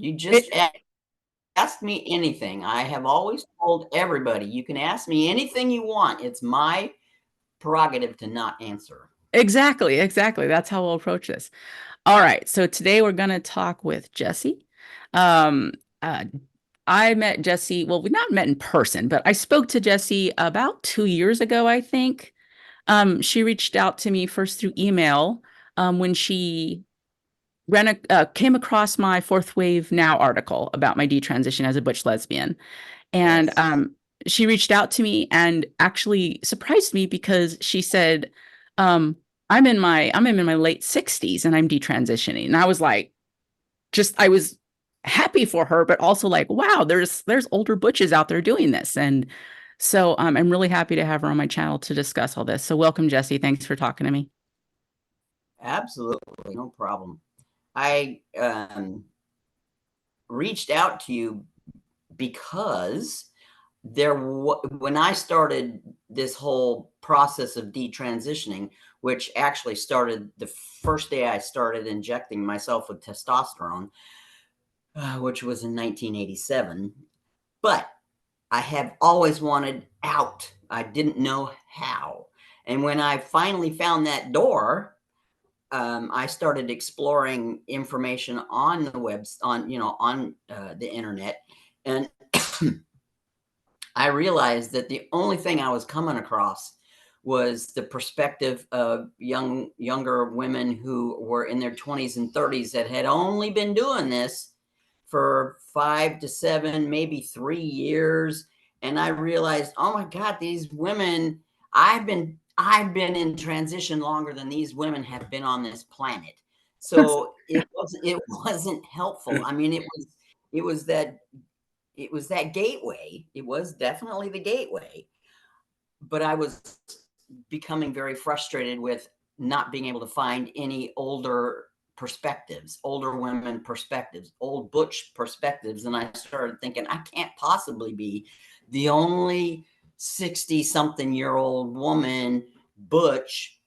You It, just ask me anything. I have always told everybody, you can ask me anything you want. It's my prerogative to not answer. exactly, exactly. That's how we'll approach this. All right. So today we're going to talk with Jessi. Um, uh, I met Jessi, well, we not met in person, but I spoke to Jessi about 2 years ago, I think. She reached out to me first through email when she came across my Fourth Wave Now article about my detransition as a butch lesbian. And Yes. she reached out to me and actually surprised me because she said, I'm in my late 60s and I'm detransitioning. And I was like, I was happy for her, but also like, wow, there's older butches out there doing this. And so I'm really happy to have her on my channel to discuss all this. So welcome, Jessi. Thanks for talking to me. Absolutely. No problem. I reached out to you because when I started this whole process of detransitioning, which actually started the first day I started injecting myself with testosterone, which was in 1987. But I have always wanted out. I didn't know how. And when I finally found that door, I started exploring information on the web, on the internet, and I realized that the only thing I was coming across was the perspective of younger women who were in their 20s and 30s that had only been doing this for 5 to 7, maybe 3 years. And I realized, oh my God, these women, I've been in transition longer than these women have been on this planet. So it wasn't helpful. I mean, it was that it was that gateway. It was definitely the gateway. But I was becoming very frustrated with not being able to find any older women perspectives, old butch perspectives. And I started thinking, I can't possibly be the only 60 something year old woman, butch,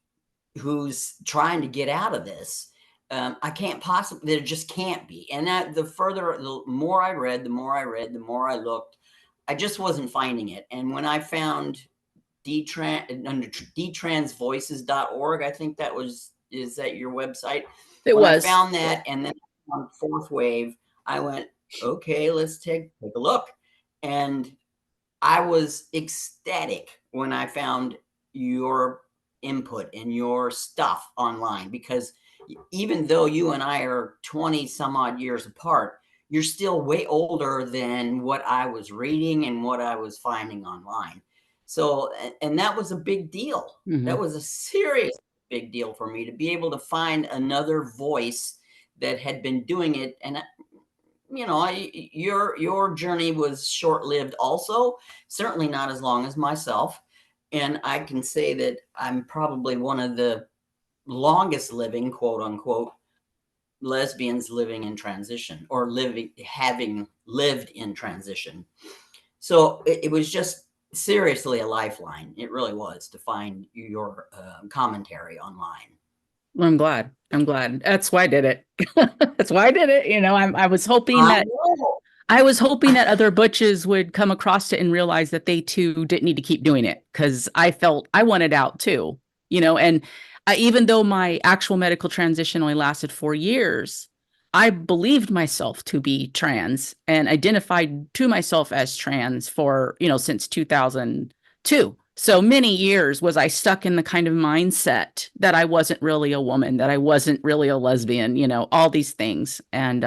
who's trying to get out of this. I can't possibly, there just can't be. And that the more I read, the more I read, the more I looked, I just wasn't finding it. And when I found under detransvoices.org, I think is that your website? It When I was. found that, and then on Fourth Wave, I went, okay, let's take a look. And I was ecstatic when I found your input and your stuff online, because even though you and I are 20 some odd years apart, you're still way older than what I was reading and what I was finding online. So, and that was a big deal. That Mhm. was a serious big deal for me to be able to find another voice that had been doing it. And your journey was short-lived also, certainly not as long as myself. And I can say that I'm probably one of the longest living, quote unquote, lesbians living in transition, or having lived in transition. So it was just seriously a lifeline. It really was, to find your commentary online. Well, I'm glad. I'm glad. That's why I did it. That's why I did it. I was hoping I that know. other butches would come across it and realize that they too didn't need to keep doing it because I felt I wanted out too, and even though my actual medical transition only lasted 4 years, I believed myself to be trans and identified to myself as trans for, since 2002. So many years was I stuck in the kind of mindset that I wasn't really a woman, that I wasn't really a lesbian, all these things. And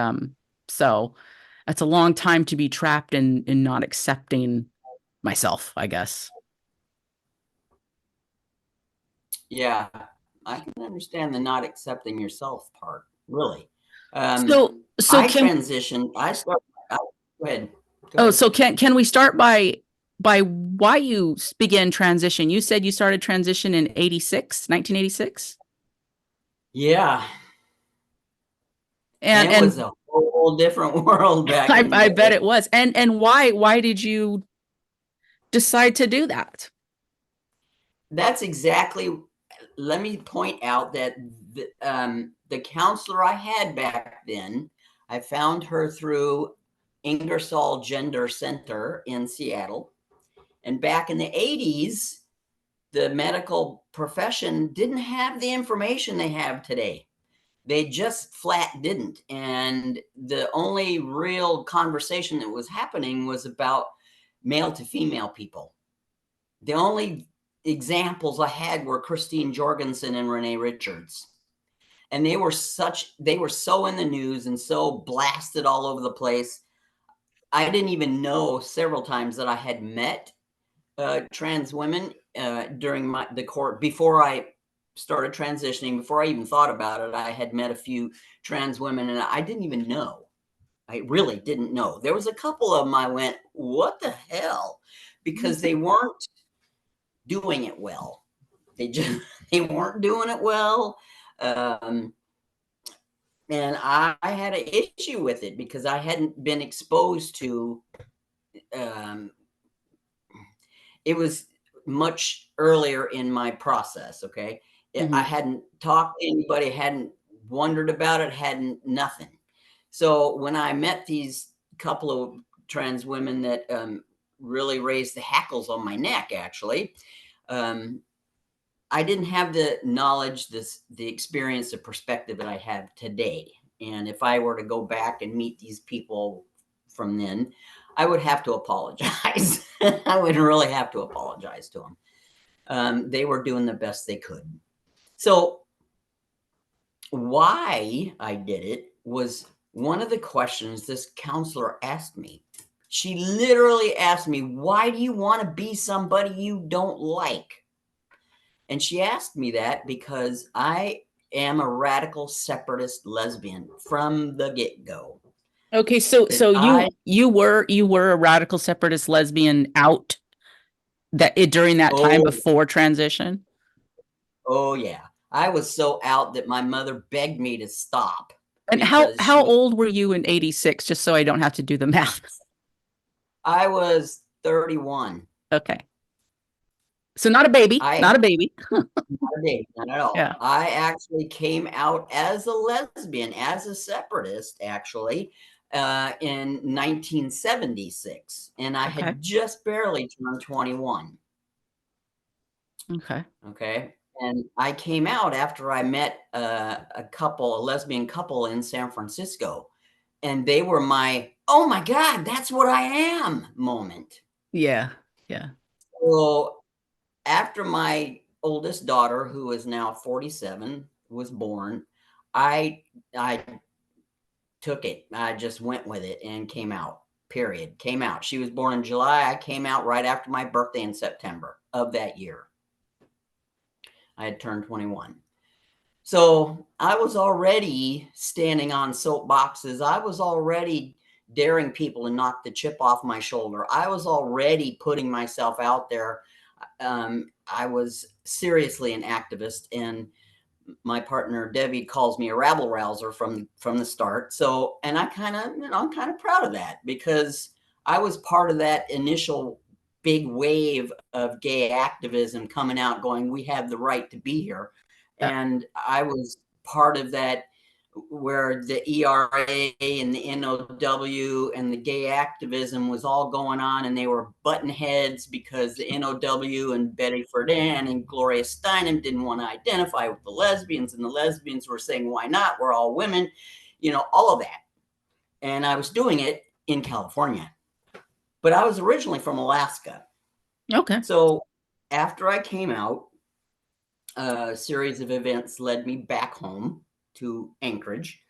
so that's a long time to be trapped in not accepting myself, I guess. Yeah, I can understand the not accepting yourself part, really. So I can transitioned. Go ahead. Go oh ahead. so can we start by why you began transition? You said you started transition in 1986. Yeah, And it was a whole different world back in the I bet day. it was. And why did you decide to do that? That's exactly. Let me point out that the counselor I had back then, I found her through Ingersoll Gender Center in Seattle. And back in the 80s, the medical profession didn't have the information they have today. They just flat didn't. And the only real conversation that was happening was about male to female people. The only examples I had were Christine Jorgensen and Renee Richards. And they were so in the news and so blasted all over the place. I didn't even know several times that I had met trans women during the court before I started transitioning. Before I even thought about it, I had met a few trans women, and I didn't even know. I really didn't know. There was a couple of them I went, what the hell? Because they weren't doing it well. They weren't doing it well. And I had an issue with it because I hadn't been exposed to it was much earlier in my process. Okay. I hadn't talked to anybody, hadn't wondered about it, hadn't nothing. So when I met these couple of trans women that really raised the hackles on my neck, actually, I didn't have the knowledge, the experience, the perspective that I have today. And if I were to go back and meet these people from then, I would have to apologize. I would really have to apologize to them. They were doing the best they could. So why I did it was one of the questions this counselor asked me. She literally asked me, why do you want to be somebody you don't like? And she asked me that because I am a radical separatist lesbian from the get-go. Okay, so you were a radical separatist lesbian out during that time before transition? Oh yeah. I was so out that my mother begged me to stop. And how old were you in 86, just so I don't have to do the math? I was 31. Okay. So not a baby, not a baby. Not a baby, not at all. Yeah. I actually came out as a lesbian, as a separatist, actually, in 1976. And I had just barely turned 21. Okay. Okay. And I came out after I met a lesbian couple in San Francisco. And they were my, oh my God, that's what I am moment. Yeah. Yeah. So after my oldest daughter, who is now 47, was born, I took it. I just went with it and came out, period. Came out. She was born in July. I came out right after my birthday in September of that year. I had turned 21. So I was already standing on soapboxes. I was already daring people to knock the chip off my shoulder. I was already putting myself out there. I was seriously an activist, and my partner Debbie calls me a rabble rouser from the start. So, and I'm kind of proud of that because I was part of that initial big wave of gay activism coming out, going, we have the right to be here. Yeah. And I was part of that, where the ERA and the NOW and the gay activism was all going on, and they were button heads because the NOW and Betty Friedan and Gloria Steinem didn't want to identify with the lesbians, and the lesbians were saying, why not? We're all women, all of that. And I was doing it in California, but I was originally from Alaska. Okay. So after I came out, a series of events led me back home to Anchorage.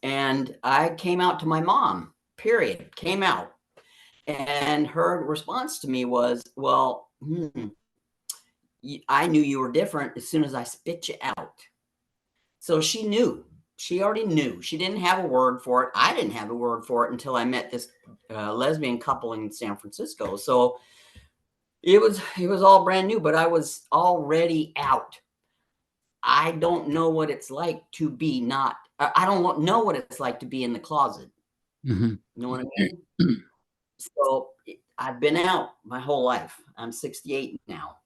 And I came out to my mom, period, came out. And her response to me was, well, I knew you were different as soon as I spit you out. So she knew. She already knew. She didn't have a word for it. I didn't have a word for it until I met this lesbian couple in San Francisco. So it was all brand new, but I was already out. I don't know what it's like to be not. I don't know what it's like to be in the closet. You know what I mean? So I've been out my whole life. I'm 68 now.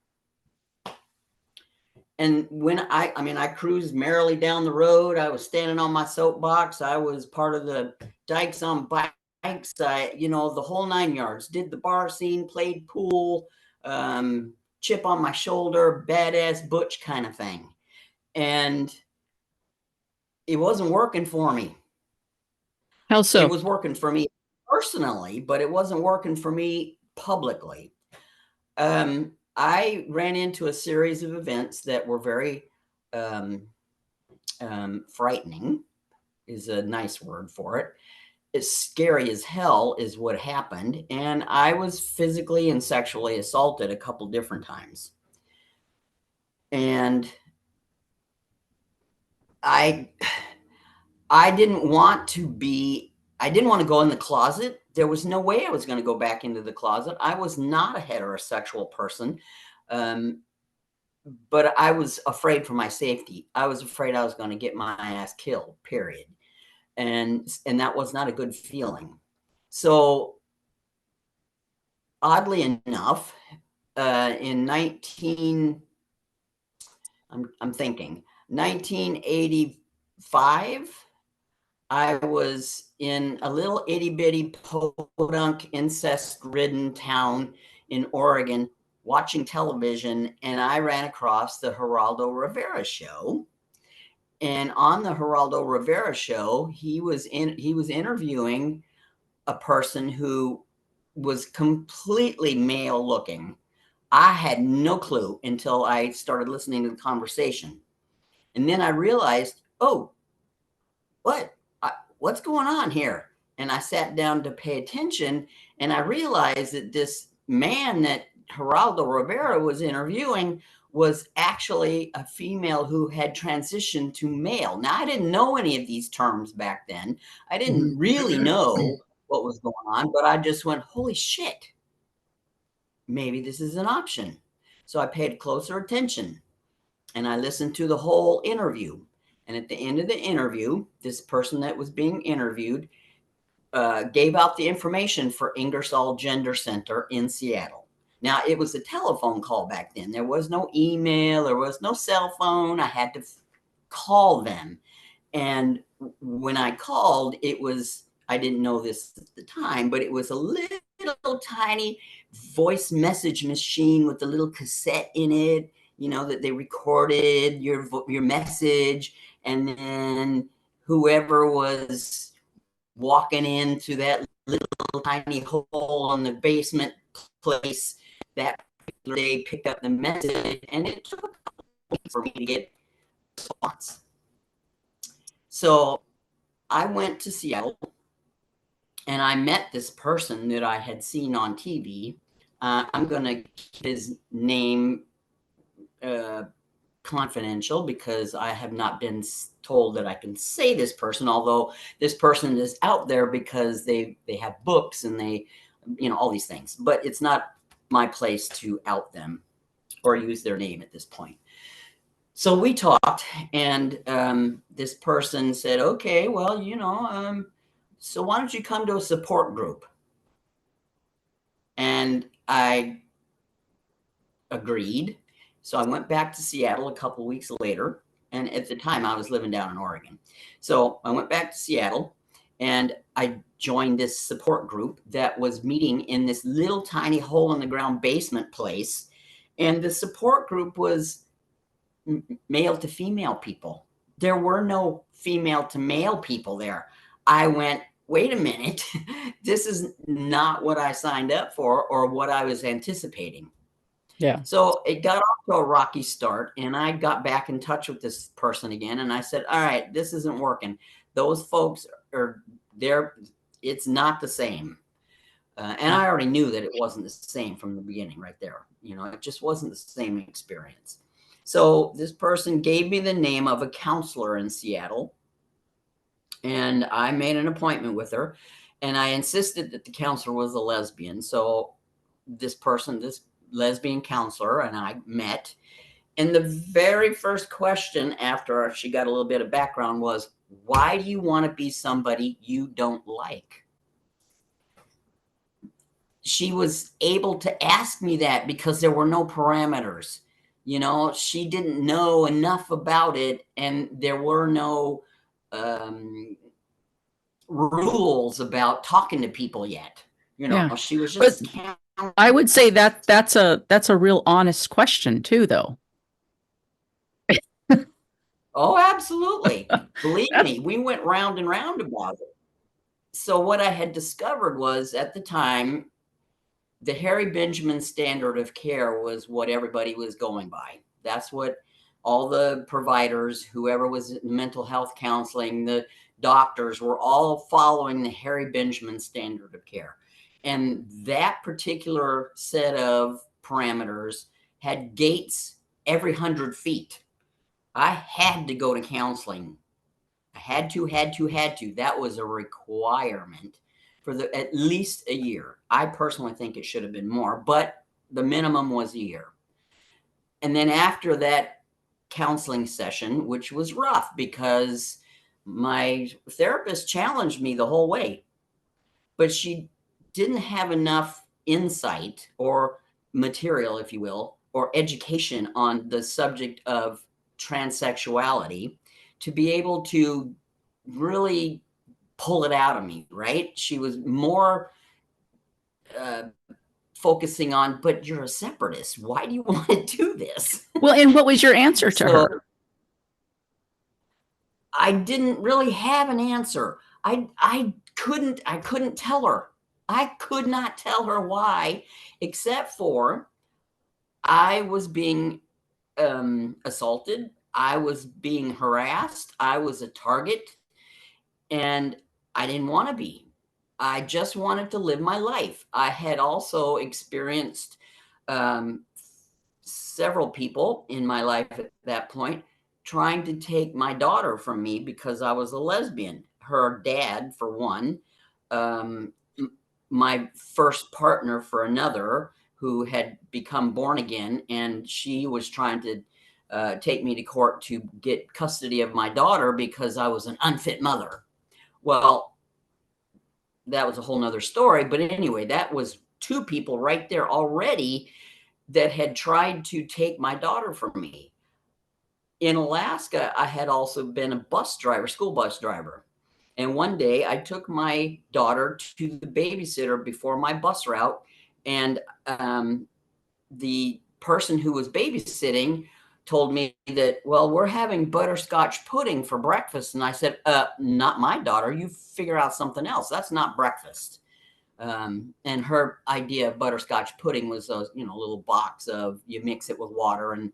And when I mean, I cruised merrily down the road. I was standing on my soapbox. I was part of the Dykes on Bikes. The whole 9 yards. Did the bar scene, played pool, chip on my shoulder, badass butch kind of thing. And it wasn't working for me. How so? It was working for me personally, but it wasn't working for me publicly. I ran into a series of events that were very frightening, is a nice word for it. It's scary as hell is what happened. And I was physically and sexually assaulted a couple different times. And I didn't want to go in the closet. There was no way I was going to go back into the closet. I was not a heterosexual person. But I was afraid for my safety. I was afraid I was going to get my ass killed, period. And that was not a good feeling. So oddly enough, in 1985, I was in a little itty bitty podunk incest ridden town in Oregon watching television, and I ran across the Geraldo Rivera show. And on the Geraldo Rivera show, he was interviewing a person who was completely male looking. I had no clue until I started listening to the conversation. And then I realized, oh, what's going on here? And I sat down to pay attention, and I realized that this man that Geraldo Rivera was interviewing was actually a female who had transitioned to male. Now, I didn't know any of these terms back then. I didn't really know what was going on, but I just went, holy shit, maybe this is an option. So I paid closer attention, and I listened to the whole interview. And at the end of the interview, this person that was being interviewed gave out the information for Ingersoll Gender Center in Seattle. Now, it was a telephone call back then. There was no email. There was no cell phone. I had to call them. And when I called, I didn't know this at the time, but it was a little tiny voice message machine with a little cassette in it, that they recorded your message. And then whoever was walking into that little tiny hole in the basement place that day picked up the message, and it took a couple weeks for me to get a response. So I went to Seattle, and I met this person that I had seen on TV. I'm going to keep his name confidential because I have not been told that I can say this person, although this person is out there because they have books and they, all these things. But it's not my place to out them or use their name at this point. So we talked, and this person said, okay, well, so why don't you come to a support group? And I agreed. So I went back to Seattle a couple weeks later. And at the time, I was living down in Oregon. So I went back to Seattle, and I joined this support group that was meeting in this little tiny hole in the ground basement place. And the support group was male to female people. There were no female to male people there. I went, wait a minute, this is not what I signed up for or what I was anticipating. Yeah. So it got off to a rocky start, and I got back in touch with this person again, and I said, all right, this isn't working. Those folks are there. It's not the same. And I already knew that it wasn't the same from the beginning right there. It just wasn't the same experience. So this person gave me the name of a counselor in Seattle, and I made an appointment with her, and I insisted that the counselor was a lesbian. So this lesbian counselor and I met, and the very first question after she got a little bit of background was, why do you want to be somebody you don't like? She was able to ask me that because there were no parameters. she didn't know enough about it, and there were no rules about talking to people yet. Yeah. She was But just I would say that that's a real honest question too, though. Oh, absolutely. Believe me, we went round and round about it. So what I had discovered was, at the time, the Harry Benjamin standard of care was what everybody was going by. That's what all the providers, whoever was in mental health counseling, the doctors, were all following the Harry Benjamin standard of care. And that particular set of parameters had gates every 100 feet. I had to go to counseling. I had to. That was a requirement for at least a year. I personally think it should have been more, but the minimum was a year. And then after that counseling session, which was rough because my therapist challenged me the whole way, but she didn't have enough insight or material, if you will, or education on the subject of transsexuality to be able to really pull it out of me, right? She was more focusing on, but you're a separatist. Why do you want to do this? Well, and what was your answer to her? I didn't really have an answer. I couldn't tell her. I could not tell her why, except for I was being assaulted. I was being harassed. I was a target, and I didn't want to be. I just wanted to live my life. I had also experienced um, several people in my life at that point trying to take my daughter from me because I was a lesbian. Her dad, for one, um, my first partner for another, who had become born again, and she was trying to take me to court to get custody of my daughter because I was an unfit mother. Well, that was a whole nother story. But anyway, that was two people right there already that had tried to take my daughter from me. In Alaska, I had also been a bus driver, school bus driver. And one day I took my daughter to the babysitter before my bus route. And the person who was babysitting told me that, well, we're having butterscotch pudding for breakfast. And I said, not my daughter. You figure out something else. That's not breakfast. And her idea of butterscotch pudding was a little box of, you mix it with water and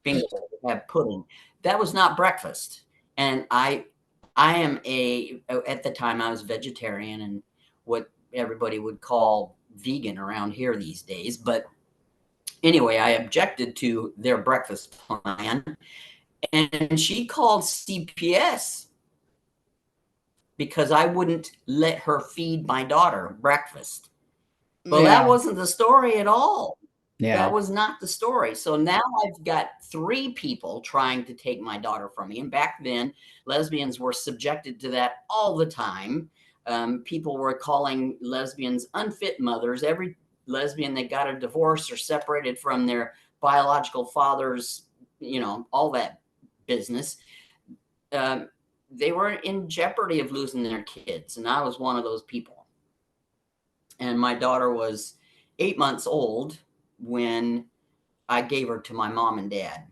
bingo, have pudding. That was not breakfast. And I am at the time I was vegetarian and what everybody would call vegan around here these days. But anyway, I objected to their breakfast plan, and she called CPS because I wouldn't let her feed my daughter breakfast. Well, that wasn't the story at all. Yeah. That was not the story. So now I've got 3 people trying to take my daughter from me. And back then, lesbians were subjected to that all the time. People were calling lesbians unfit mothers. Every lesbian that got a divorce or separated from their biological fathers, all that business, they were in jeopardy of losing their kids. And I was one of those people. And my daughter was 8 months old when I gave her to my mom and dad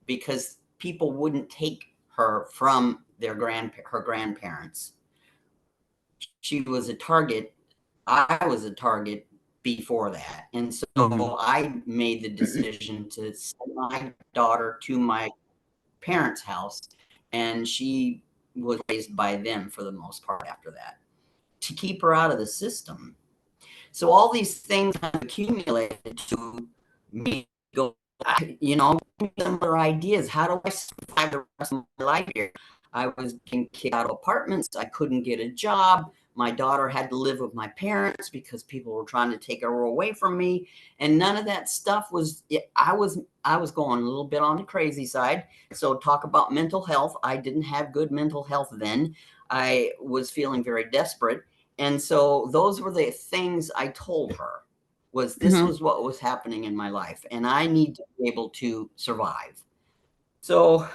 because people wouldn't take her from her grandparents. She was a target. I was a target before that. And so I made the decision to send my daughter to my parents' house, and she was raised by them for the most part after that, to keep her out of the system. So all these things have accumulated to me go, some other ideas. How do I survive the rest of my life here? I was getting kicked out of apartments. I couldn't get a job. My daughter had to live with my parents because people were trying to take her away from me. And none of that stuff I was going a little bit on the crazy side. So talk about mental health. I didn't have good mental health then. I was feeling very desperate. And so those were the things I told her this was what was happening in my life, and I need to be able to survive. So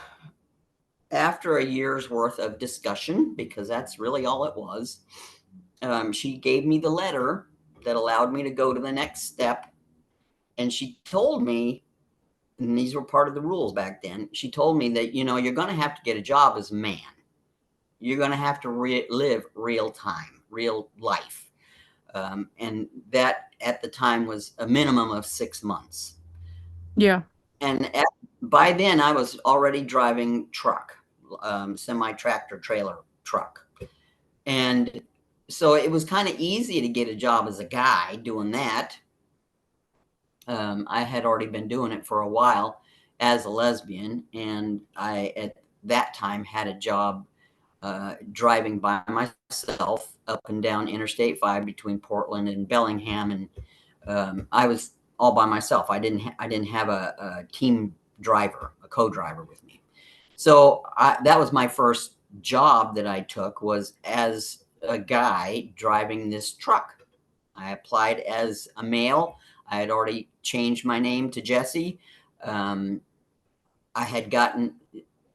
after a year's worth of discussion, because that's really all it was, she gave me the letter that allowed me to go to the next step. And she told me, and these were part of the rules back then, she told me that, you're going to have to get a job as a man. You're going to have to live real time, real life. And that at the time was a minimum of 6 months. Yeah. And by then I was already driving truck, semi-tractor trailer truck. And so it was kind of easy to get a job as a guy doing that. I had already been doing it for a while as a lesbian, and I at that time had a job driving by myself up and down Interstate 5 between Portland and Bellingham, and I was all by myself. I didn't have a team driver, a co-driver with me. So that was my first job that I took, was as a guy driving this truck. I applied as a male. I had already changed my name to Jessi. I had gotten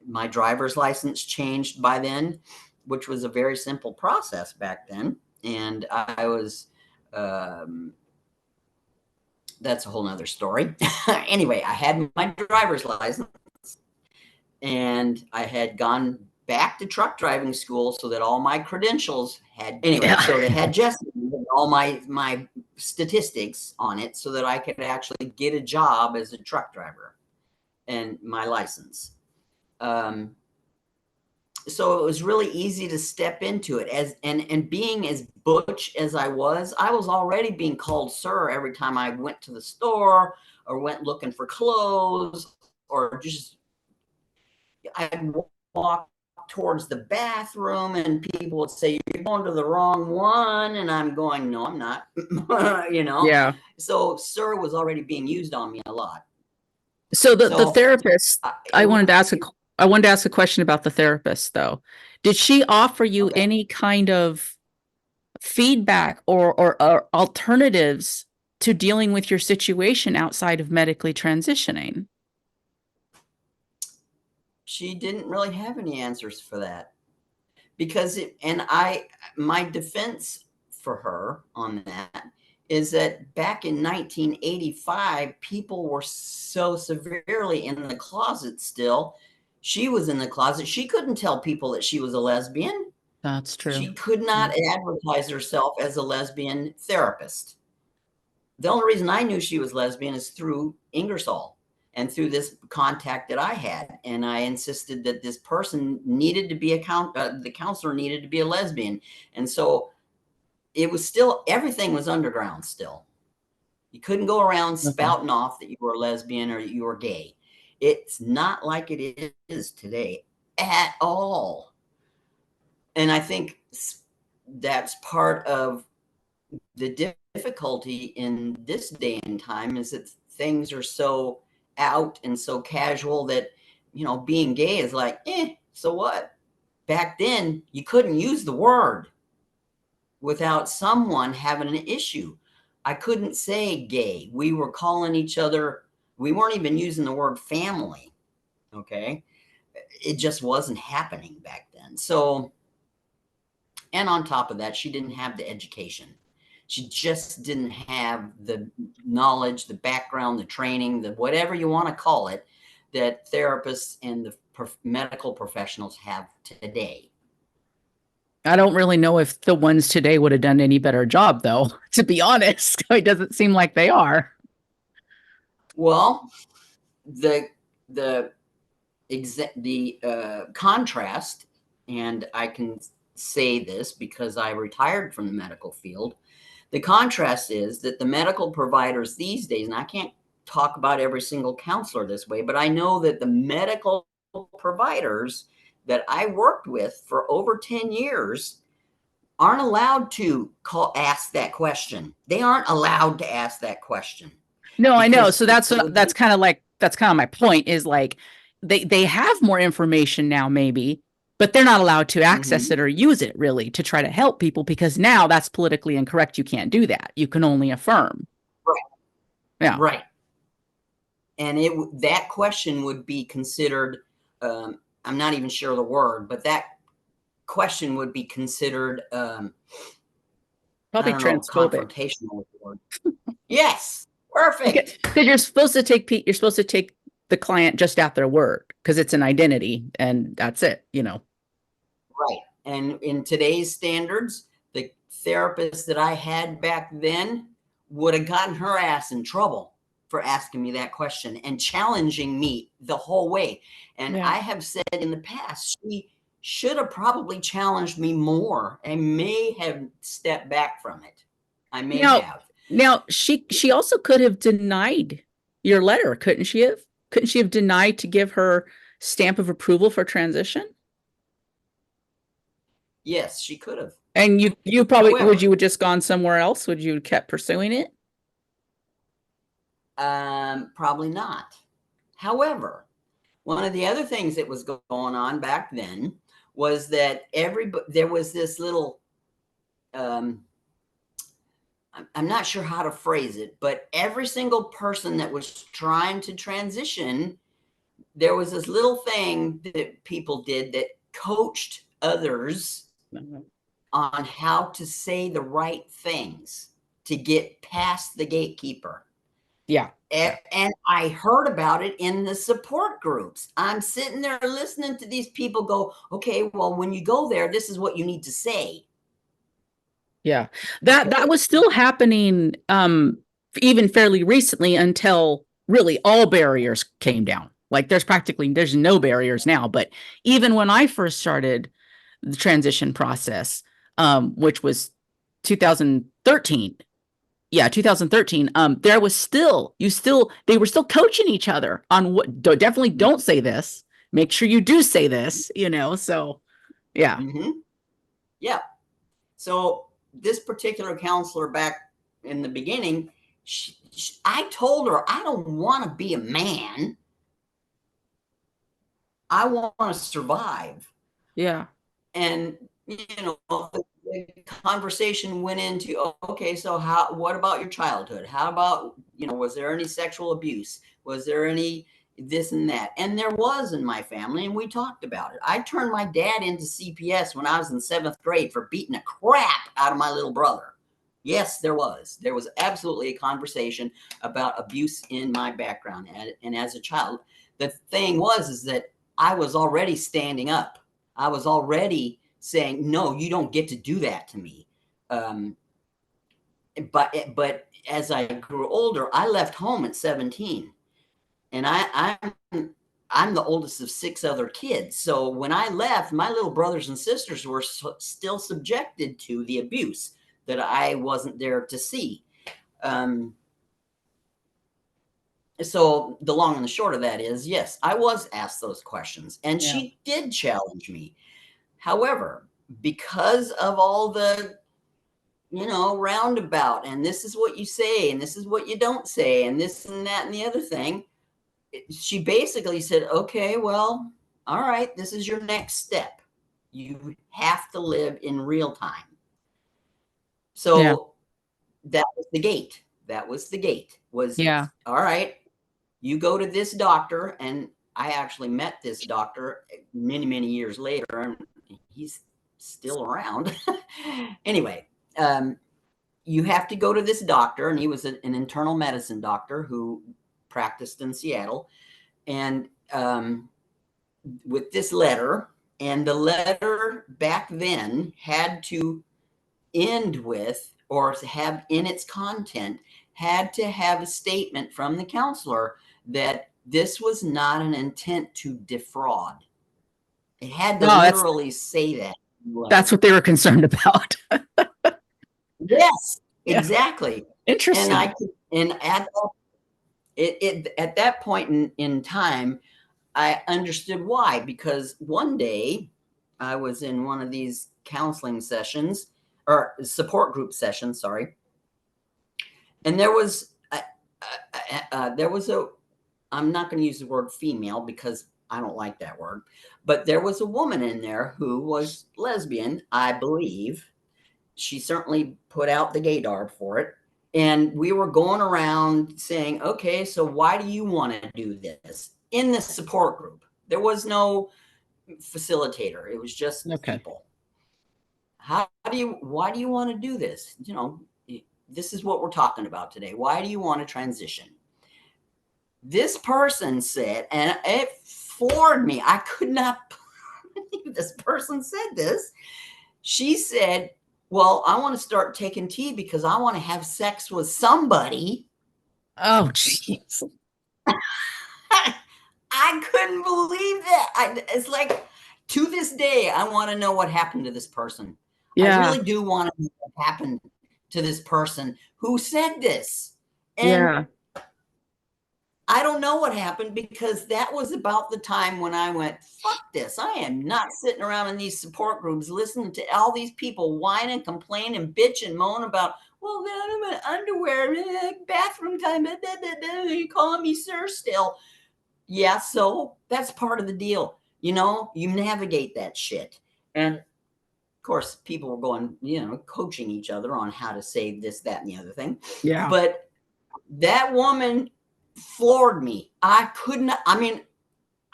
my driver's license changed by then, which was a very simple process back then. And I was, that's a whole nother story. Anyway, I had my driver's license, and I had gone back to truck driving school so that all my credentials had, anyway, so they had Jessi, all my statistics on it, so that I could actually get a job as a truck driver and my license. So it was really easy to step into it, and being as butch as I was already being called sir every time I went to the store or went looking for clothes, or just I'd walk towards the bathroom and people would say, "You're going to the wrong one," and I'm going, "No, I'm not." Yeah. So sir was already being used on me a lot. So the therapist, I wanted to ask a question about the therapist though. Did she offer you any kind of feedback or alternatives to dealing with your situation outside of medically transitioning? She didn't really have any answers for that, because my defense for her on that is that back in 1985, people were so severely in the closet still. She was in the closet. She couldn't tell people that she was a lesbian. That's true. She could not advertise herself as a lesbian therapist. The only reason I knew she was lesbian is through Ingersoll and through this contact that I had. And I insisted that this person needed to be the counselor needed to be a lesbian. And so it was still, everything was underground still. You couldn't go around spouting off that you were a lesbian or you were gay. It's not like it is today at all. And I think that's part of the difficulty in this day and time, is that things are so out and so casual that, being gay is like, so what? Back then, you couldn't use the word without someone having an issue. I couldn't say gay. We were calling each other, we weren't even using the word family. Okay. It just wasn't happening back then. So, and on top of that, she didn't have the education. She just didn't have the knowledge, the background, the training, the whatever you want to call it, that therapists and the medical professionals have today. I don't really know if the ones today would have done any better job, though, to be honest. It doesn't seem like they are. Well, the contrast, and I can say this because I retired from the medical field, the contrast is that the medical providers these days, and I can't talk about every single counselor this way, but I know that the medical providers that I worked with for over 10 years aren't allowed to ask that question. They aren't allowed to ask that question. No, I know. So that's kind of my point, is like they have more information now, maybe, but they're not allowed to access it or use it really to try to help people, because now that's politically incorrect. You can't do that. You can only affirm. Right. Yeah. Right. And that question would be considered, I'm not even sure the word, but that question would be considered, I Probably don't know, transphobic. confrontational word. Yes, perfect. Because you're supposed to take the client just at their word because it's an identity and that's it, you know. Right. And in today's standards, the therapist that I had back then would have gotten her ass in trouble for asking me that question and challenging me the whole way. And Yeah. I have said in the past, she should have probably challenged me more and may have stepped back from it. I may have. Now she also could have denied your letter, couldn't she have? Couldn't she have denied to give her stamp of approval for transition? Yes, she could have. And you probably would However, you have just gone somewhere else? Would you have kept pursuing it? probably not. However, one of the other things that was going on back then was that there was this little, um, I'm not sure how to phrase it, but every single person that was trying to transition, there was this little thing that people did that coached others on how to say the right things to get past the gatekeeper. Yeah. And I heard about it in the support groups. I'm sitting there listening to these people go, okay, well, when you go there, this is what you need to say. Yeah. That was still happening even fairly recently until really all barriers came down. Like there's no barriers now, but even when I first started the transition process, which was 2013. Yeah, 2013. There was they were still coaching each other on definitely don't say this. Make sure you do say this, you know. So yeah. Mm-hmm. Yeah. So this particular counselor back in the beginning, I told her, I don't want to be a man. I want to survive. Yeah. And, you know, the conversation went into, okay, so what about your childhood? How about, was there any sexual abuse? Was there any this and that? And there was in my family, and we talked about it. I turned my dad into CPS when I was in 7th grade for beating the crap out of my little brother. Yes, there was. There was absolutely a conversation about abuse in my background. And as a child, the thing is that I was already standing up. I was already saying, no, you don't get to do that to me. But as I grew older, I left home at 17, and I'm the oldest of 6 other kids. So when I left, my little brothers and sisters were still subjected to the abuse that I wasn't there to see. So the long and the short of that is, yes, I was asked those questions, and Yeah. she did challenge me. However, because of all the, roundabout, and this is what you say, and this is what you don't say, and this and that and the other thing, she basically said, okay, well, all right, this is your next step. You have to live in real time. So that was the gate. That was the gate. Yeah. All right, you go to this doctor. And I actually met this doctor many, many years later, and he's still around. Anyway, you have to go to this doctor, and he was an internal medicine doctor who practiced in Seattle. And with this letter, and the letter back then had to end with, or have in its content, had to have a statement from the counselor that this was not an intent to defraud. It had to No, literally say that. that's what they were concerned about. Yes, Yeah. exactly. Interesting. And at that point in time, I understood why, because one day I was in one of these counseling sessions, or support group sessions, sorry. And there was a, I'm not going to use the word female because I don't like that word, but there was a woman in there who was lesbian, I believe. She certainly put out the gaydar for it. And we were going around saying, okay, so why do you want to do this in the support group? There was no facilitator. It was just people. Why do you want to do this? You know, this is what we're talking about today. Why do you want to transition? This person said, and it floored me. I could not believe this person said this. She said, well, I want to start taking tea because I want to have sex with somebody. Oh, jeez. I couldn't believe that. It's like, to this day, I want to know what happened to this person. Yeah. I really do want to know what happened to this person who said this. And yeah. I don't know what happened, because that was about the time when I went, fuck this. I am not sitting around in these support groups listening to all these people whine and complain and bitch and moan about, well, I'm in underwear, bathroom time, you calling me sir still. Yeah, so that's part of the deal. You know, you navigate that shit. And of course, people were going, you know, coaching each other on how to say this, that, and the other thing. Yeah. But that woman floored me. I couldn't, I mean,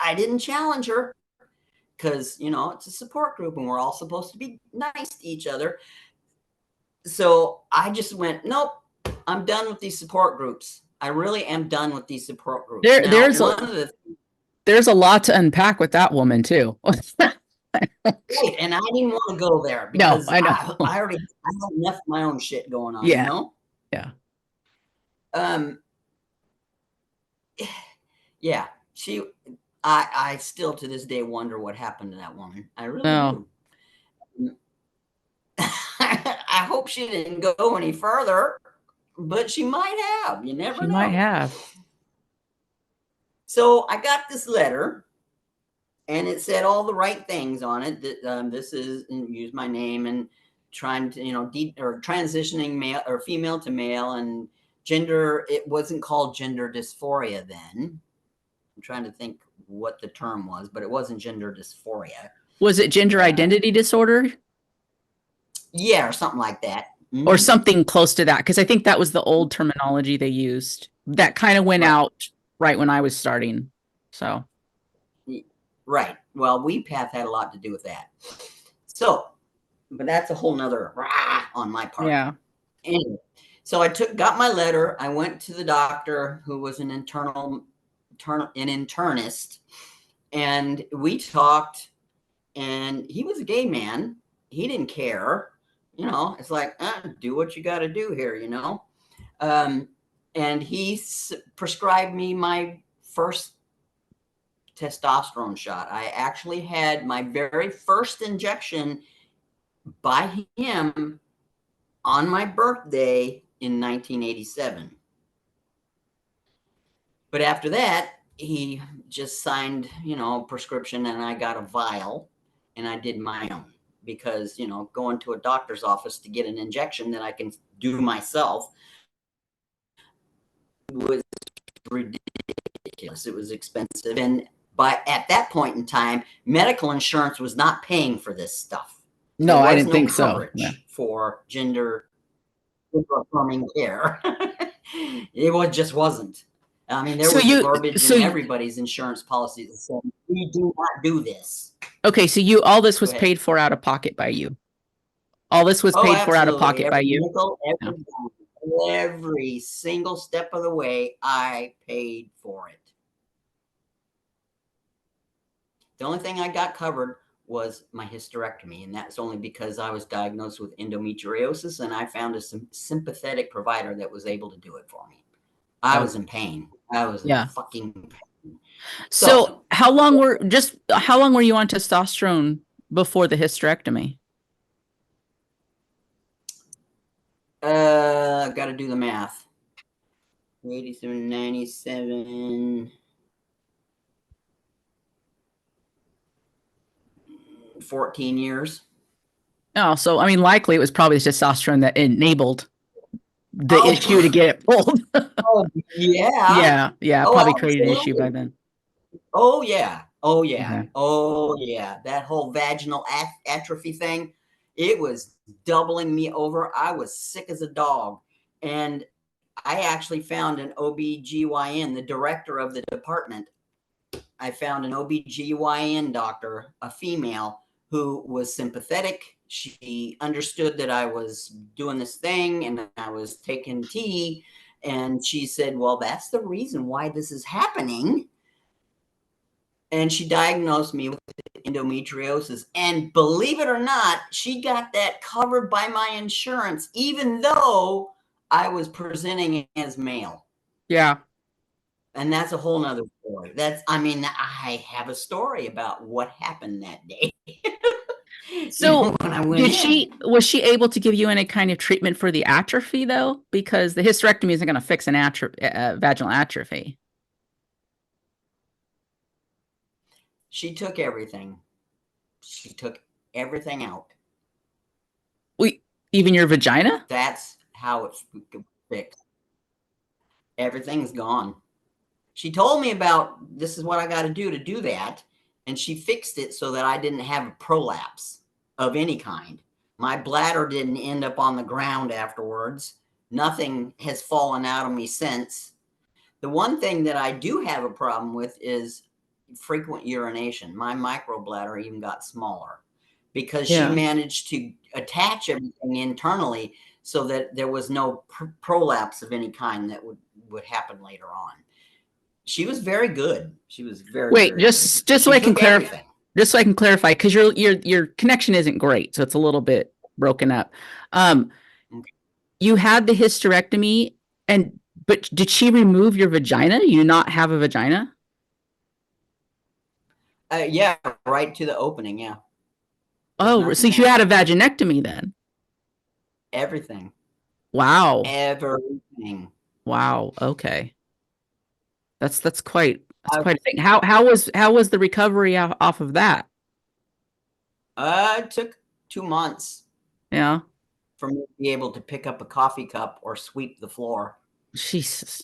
I didn't challenge her because, you know, it's a support group and we're all supposed to be nice to each other. So I just went, nope, I'm done with these support groups. I really am done with these support groups. There's a lot to unpack with that woman too. Right, and I didn't want to go there because no, I know. I had enough of my own shit going on, yeah. you know? Yeah. Yeah, I still to this day wonder what happened to that woman. I really do. I hope she didn't go any further, but she might have. You never know. She might have. So I got this letter, and it said all the right things on it. That this is, and use my name, and trying to, you know, or transitioning male or female to male, and gender. It wasn't called gender dysphoria then. I'm trying to think what the term was, but it wasn't gender dysphoria. Was it gender identity disorder? Yeah, or something like that. Mm-hmm. Or something close to that, because I think that was the old terminology they used. That kind of went out right when I was starting. So, right. Well, WePath had a lot to do with that. So, but that's a whole nother on my part. Yeah. Anyway, so I got my letter. I went to the doctor, who was an internist, and we talked, and he was a gay man. He didn't care. You know, it's like, do what you got to do here, you know? And he prescribed me my first testosterone shot. I actually had my very first injection by him on my birthday in 1987. But after that, he just signed, you know, prescription, and I got a vial, and I did my own. Because, you know, going to a doctor's office to get an injection that I can do myself was ridiculous. It was expensive. And at that point in time, medical insurance was not paying for this stuff. No, I didn't think so. Yeah. For gender affirming care. It just wasn't. I mean, there was verbiage in everybody's insurance policy that said, we do not do this. Okay, so all this was paid for out of pocket by you. All this was paid for out of pocket by you. Nickel, every single step of the way, I paid for it. The only thing I got covered was my hysterectomy, and that's only because I was diagnosed with endometriosis, and I found a sympathetic provider that was able to do it for me. I was in pain. I was in fucking pain. So how long were you on testosterone before the hysterectomy? Got to do the math. 87, 97, 14 years. Oh, so I mean, likely it was probably testosterone that enabled the issue to get it pulled. Oh, yeah. Yeah. Probably created an issue by then. Oh, yeah. Oh, yeah. Okay. Oh, yeah. That whole vaginal atrophy thing, it was doubling me over. I was sick as a dog. And I actually found an OBGYN, the director of the department. I found an OBGYN doctor, a female, who was sympathetic. She understood that I was doing this thing and I was taking tea. And she said, well, that's the reason why this is happening. And she diagnosed me with endometriosis. And believe it or not, she got that covered by my insurance, even though I was presenting as male. Yeah. And that's a whole nother story. I have a story about what happened that day. So When I went was she able to give you any kind of treatment for the atrophy though? Because the hysterectomy isn't going to fix an vaginal atrophy. she took everything. She took everything out. Even your vagina? That's how it's fixed. Everything's gone. She told me about this is what I got to do that. And she fixed it so that I didn't have a prolapse of any kind. My bladder didn't end up on the ground afterwards. Nothing has fallen out of me since. The one thing that I do have a problem with is frequent urination. My microbladder even got smaller because she managed to attach everything internally so that there was no prolapse of any kind that would happen later on. She was very good. She was very Wait, very just good. so I can clarify. Everything. Just so I can clarify, because your connection isn't great, so it's a little bit broken up. You had the hysterectomy, but did she remove your vagina? You do not have a vagina? Yeah, right to the opening. Yeah. Oh, so you had a vaginectomy then? Everything. Wow. Everything. Wow. Okay. That's quite a thing. How was the recovery off of that? It took 2 months. Yeah. For me to be able to pick up a coffee cup or sweep the floor. Jesus.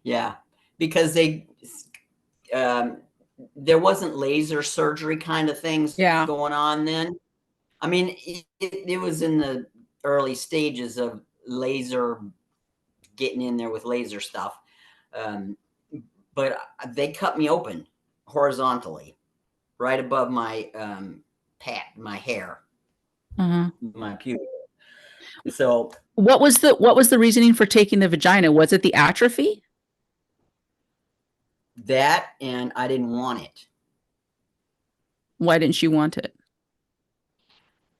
Yeah, because there wasn't laser surgery kind of things going on then. I mean, it was in the early stages of laser, getting in there with laser stuff. But they cut me open horizontally, right above my my hair, my pubic. So what was the reasoning for taking the vagina? Was it the atrophy? That, and I didn't want it. Why didn't you want it?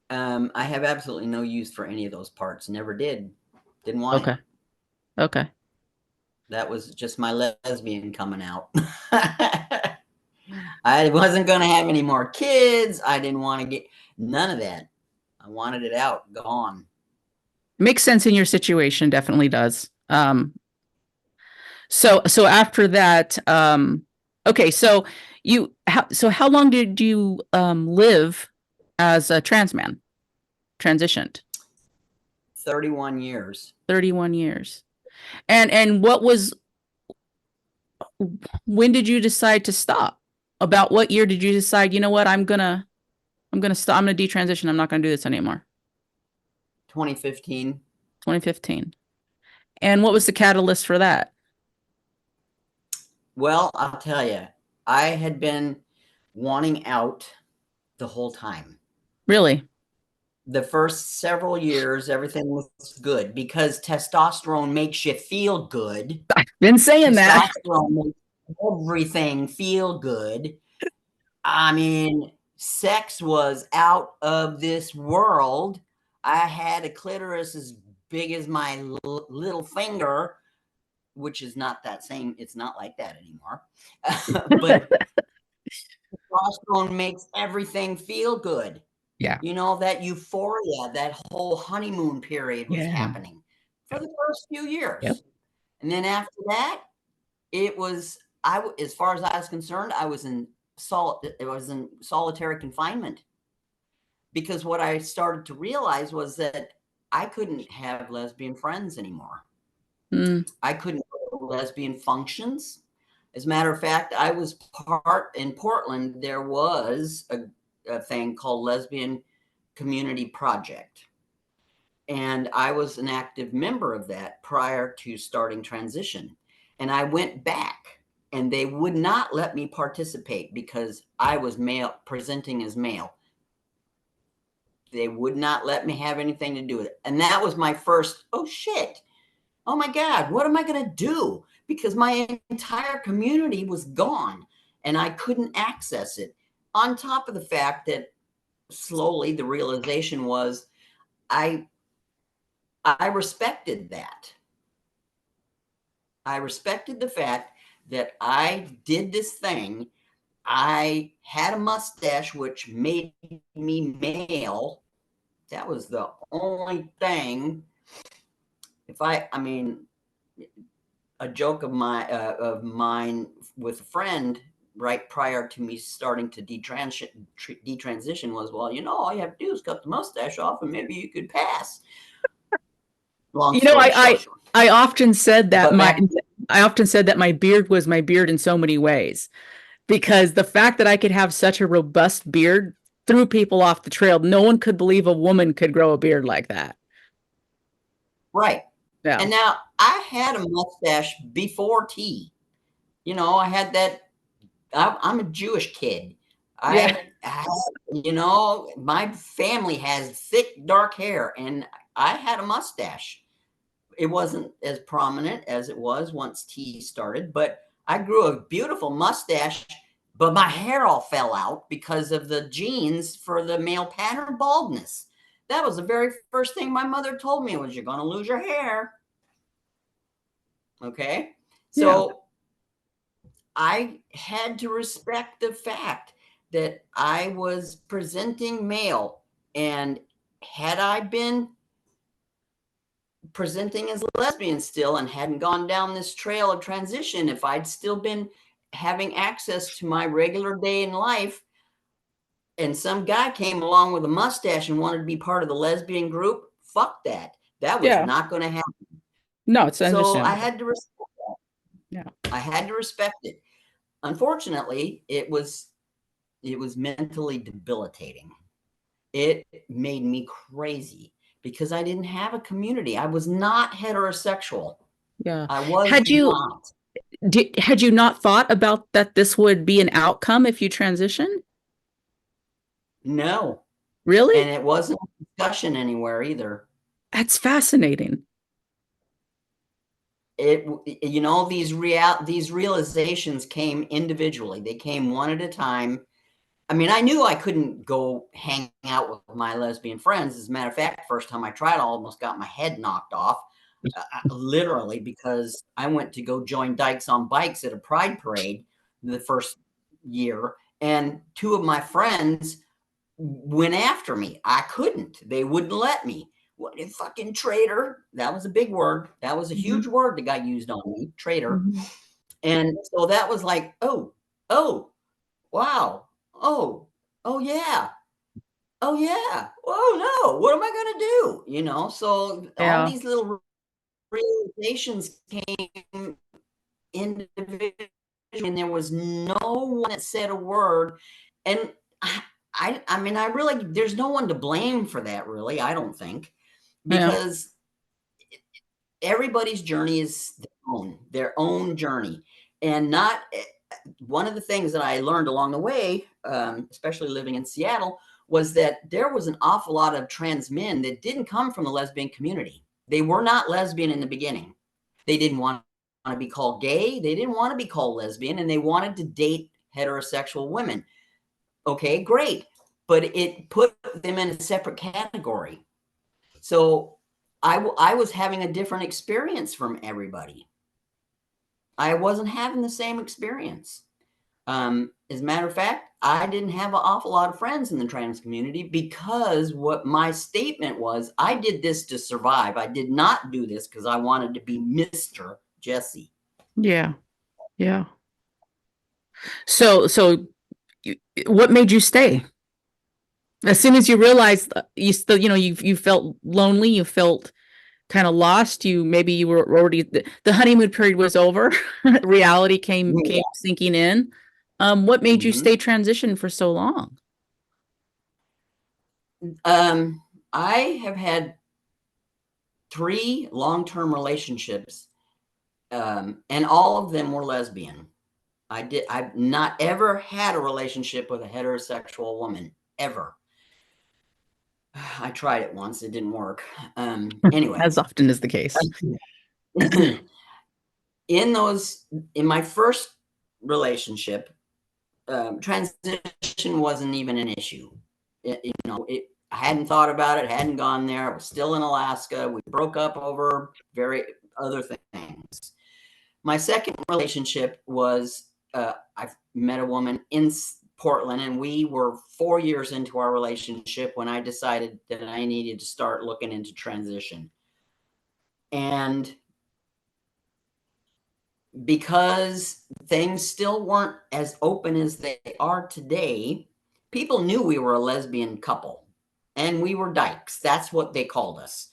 I have absolutely no use for any of those parts. Never did. Didn't want it. Okay. That was just my lesbian coming out. I wasn't going to have any more kids. I didn't want to get none of that. I wanted it out, gone. Makes sense in your situation. Definitely does. So after that, okay. So how long did you live as a trans man, transitioned? 31 years. 31 years. And when did you decide to stop? About what year did you decide, you know what, I'm gonna stop, I'm gonna detransition, I'm not gonna do this anymore? 2015. 2015. And what was the catalyst for that? Well, I'll tell you, I had been wanting out the whole time. Really? The first several years, everything was good because testosterone makes you feel good. I've been saying that. Testosterone makes everything feel good. I mean, sex was out of this world. I had a clitoris as big as my little finger, which is not that same. It's not like that anymore. But testosterone makes everything feel good. Yeah. You know, that euphoria, that whole honeymoon period was happening for the first few years. Yep. And then after that, it was, as far as I was concerned, I was in solitary confinement. Because what I started to realize was that I couldn't have lesbian friends anymore. I couldn't go to lesbian functions. As a matter of fact, I was in Portland, there was a thing called Lesbian Community Project. And I was an active member of that prior to starting transition. And I went back and they would not let me participate because I was male, presenting as male. They would not let me have anything to do with it. And that was my first, oh shit, oh my God, what am I going to do? Because my entire community was gone and I couldn't access it. On top of the fact that slowly the realization was I respected that. I respected the fact that I did this thing. I had a mustache, which made me male. That was the only thing. I mean, a joke of mine with a friend right prior to me starting to detransition was, well, all you have to do is cut the mustache off and maybe you could pass. Long story short. I often said that my beard was my beard in so many ways, because the fact that I could have such a robust beard threw people off the trail. No one could believe a woman could grow a beard like that. Right. Yeah. And now I had a mustache before tea. I had that. I'm a Jewish kid. My family has thick, dark hair, and I had a mustache. It wasn't as prominent as it was once tea started, but I grew a beautiful mustache, but my hair all fell out because of the genes for the male pattern baldness. That was the very first thing my mother told me was, you're going to lose your hair. Okay. So I had to respect the fact that I was presenting male. And had I been presenting as lesbian still and hadn't gone down this trail of transition, if I'd still been having access to my regular day in life, and some guy came along with a mustache and wanted to be part of the lesbian group, fuck that. That was not going to happen. No, it's so understandable. I had to respect that. Yeah. I had to respect it. Unfortunately, it was mentally debilitating. It made me crazy because I didn't have a community. I was not heterosexual. Yeah. I was not. Had you not thought about that this would be an outcome if you transition? No. Really? And it wasn't a discussion anywhere either. That's fascinating. These realizations came individually. They came one at a time. I mean, I knew I couldn't go hang out with my lesbian friends. As a matter of fact, the first time I tried, I almost got my head knocked off, literally, because I went to go join Dykes on Bikes at a pride parade the first year, and two of my friends went after me. I couldn't. They wouldn't let me. What a fucking traitor. That was a big word. That was a huge word that got used on me, traitor. And so that was like, oh, wow. Oh yeah. Oh yeah. Oh no. What am I going to do? So all these little realizations came individually, and there was no one that said a word. And I mean, there's no one to blame for that, really. I don't think, because everybody's journey is their own journey. And not one of the things that I learned along the way, especially living in Seattle, was that there was an awful lot of trans men that didn't come from the lesbian community. They were not lesbian in the beginning. They didn't want to be called gay. They didn't want to be called lesbian, and they wanted to date heterosexual women. Okay, great. But it put them in a separate category. So I was having a different experience from everybody. I wasn't having the same experience. As a matter of fact, I didn't have an awful lot of friends in the trans community, because what my statement was, I did this to survive. I did not do this because I wanted to be Mr. Jessi. Yeah. Yeah. So what made you stay? As soon as you realized you still, you felt lonely, you felt kind of lost, maybe you were already, the honeymoon period was over, reality came sinking in. What made you stay transitioned for so long? I have had 3 long-term relationships, and all of them were lesbian. I've not ever had a relationship with a heterosexual woman, ever. I tried it once, it didn't work. Anyway. As often is the case. In my first relationship, transition wasn't even an issue. I hadn't thought about it, hadn't gone there. I was still in Alaska. We broke up over very other things. My second relationship was I met a woman in Portland, and we were 4 years into our relationship when I decided that I needed to start looking into transition. And because things still weren't as open as they are today, people knew we were a lesbian couple, and we were dykes. That's what they called us.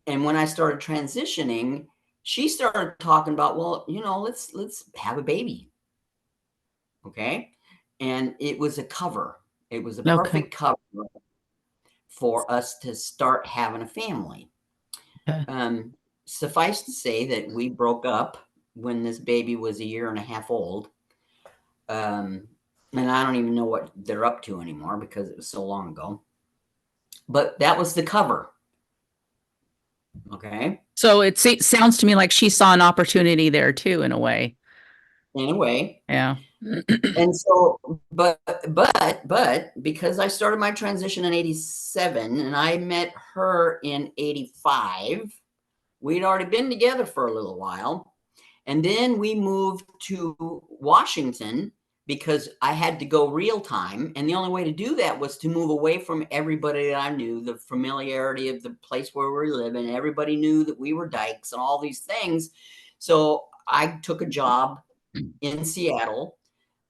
And when I started transitioning, she started talking about, well, let's have a baby. Okay. And it was a cover. It was a perfect cover for us to start having a family. Okay. Suffice to say that we broke up when this baby was 1.5 years old. And I don't even know what they're up to anymore because it was so long ago. But that was the cover. Okay. So it sounds to me like she saw an opportunity there too, in a way. In a way. Yeah. And so, but because I started my transition in 87 and I met her in 85, we'd already been together for a little while. And then we moved to Washington because I had to go real time. And the only way to do that was to move away from everybody that I knew, the familiarity of the place where we live. And everybody knew that we were dykes and all these things. So I took a job in Seattle,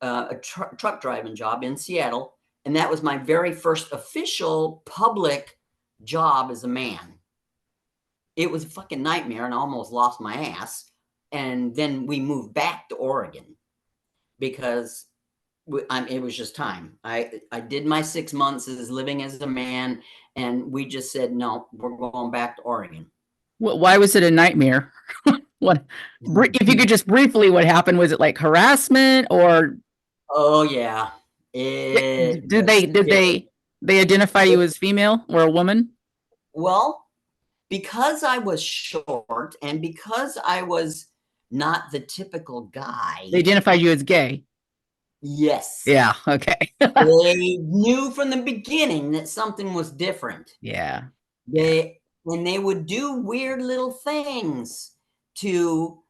a truck driving job in Seattle. And that was my very first official public job as a man. It was a fucking nightmare and I almost lost my ass. And then we moved back to Oregon because it was just time. I did my 6 months as living as a man, and we just said, no, we're going back to Oregon. Well, why was it a nightmare? What, if you could just briefly, what happened? Was it like harassment or? Oh yeah. Did they identify you as female or a woman? Well, because I was short and because I was not the typical guy. They identified you as gay. Yes. Yeah. Okay. They knew from the beginning that something was different. Yeah. And they would do weird little things to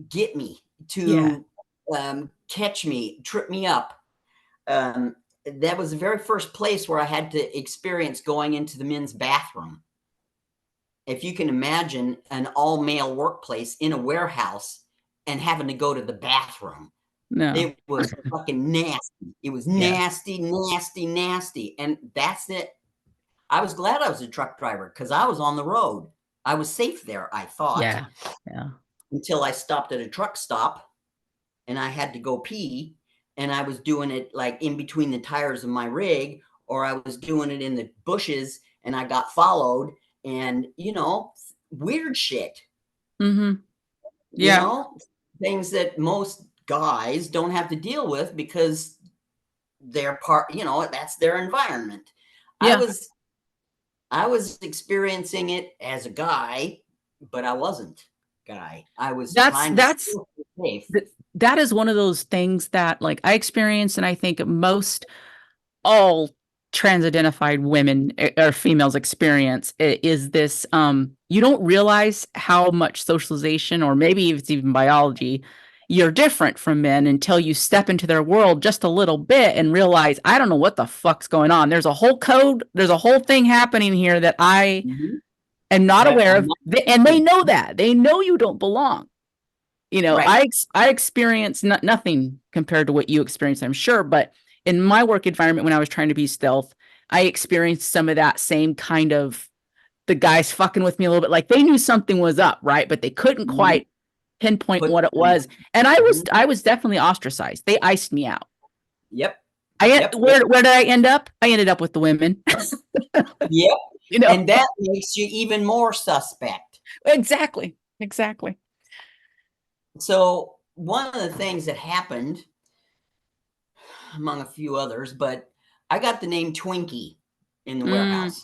get me, to catch me, trip me up. That was the very first place where I had to experience going into the men's bathroom. If you can imagine an all-male workplace in a warehouse and having to go to the bathroom. No. It was fucking nasty. It was nasty, nasty, nasty. And that's it. I was glad I was a truck driver because I was on the road. I was safe there, I thought. Yeah. Until I stopped at a truck stop and I had to go pee. And I was doing it like in between the tires of my rig, or I was doing it in the bushes and I got followed and, weird shit. Mm-hmm. Yeah. Things that most guys don't have to deal with because they're that's their environment. Yeah. I was experiencing it as a guy, but I wasn't a guy. I was trying to feel safe. That is one of those things that like I experienced, and I think most all trans-identified women or females experience is this you don't realize how much socialization, or maybe it's even biology, you're different from men until you step into their world just a little bit and realize, I don't know what the fuck's going on. There's a whole code, there's a whole thing happening here that I am not aware of. And they know that. They know you don't belong. Right. I experienced nothing compared to what you experienced, I'm sure, but in my work environment, when I was trying to be stealth, I experienced some of that same kind of the guys fucking with me a little bit. Like they knew something was up, right? But they couldn't quite pinpoint what it was. And I was definitely ostracized. They iced me out. Yep. Where did I end up? I ended up with the women. Yep. You know, And that makes you even more suspect. exactly. Exactly. So one of the things that happened, among a few others, but I got the name Twinkie in the warehouse.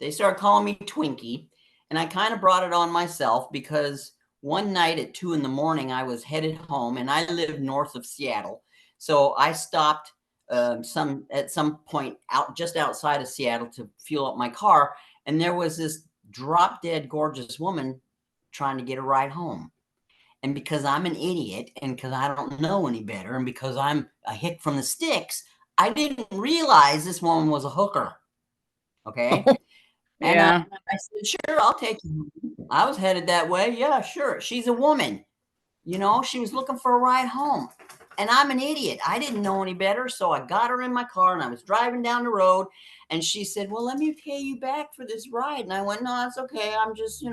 They started calling me Twinkie, and I kind of brought it on myself because one night at 2 a.m, I was headed home, and I live north of Seattle. So I stopped at some point out just outside of Seattle to fuel up my car, and there was this drop dead gorgeous woman trying to get a ride home. And because I'm an idiot and because I don't know any better and because I'm a hick from the sticks, I didn't realize this woman was a hooker. Okay. And Yeah. I said, sure, I'll take you. I was headed that way. Yeah, sure. She's a woman. She was looking for a ride home. And I'm an idiot. I didn't know any better. So I got her in my car and I was driving down the road. And she said, well, let me pay you back for this ride. And I went, no, it's okay. I'm just,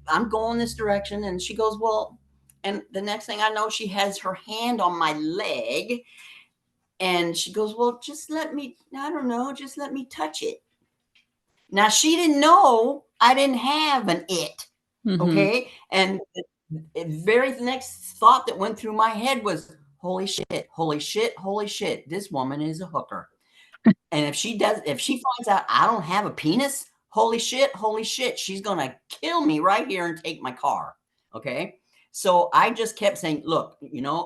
I'm going this direction. And she goes, well, and the next thing I know, she has her hand on my leg. And she goes, well, just let me, I don't know, just let me touch it. Now, she didn't know I didn't have an it. Okay. And the very next thought that went through my head was, holy shit, holy shit, holy shit. This woman is a hooker. And if she finds out I don't have a penis, holy shit, she's going to kill me right here and take my car. Okay. So I just kept saying, look,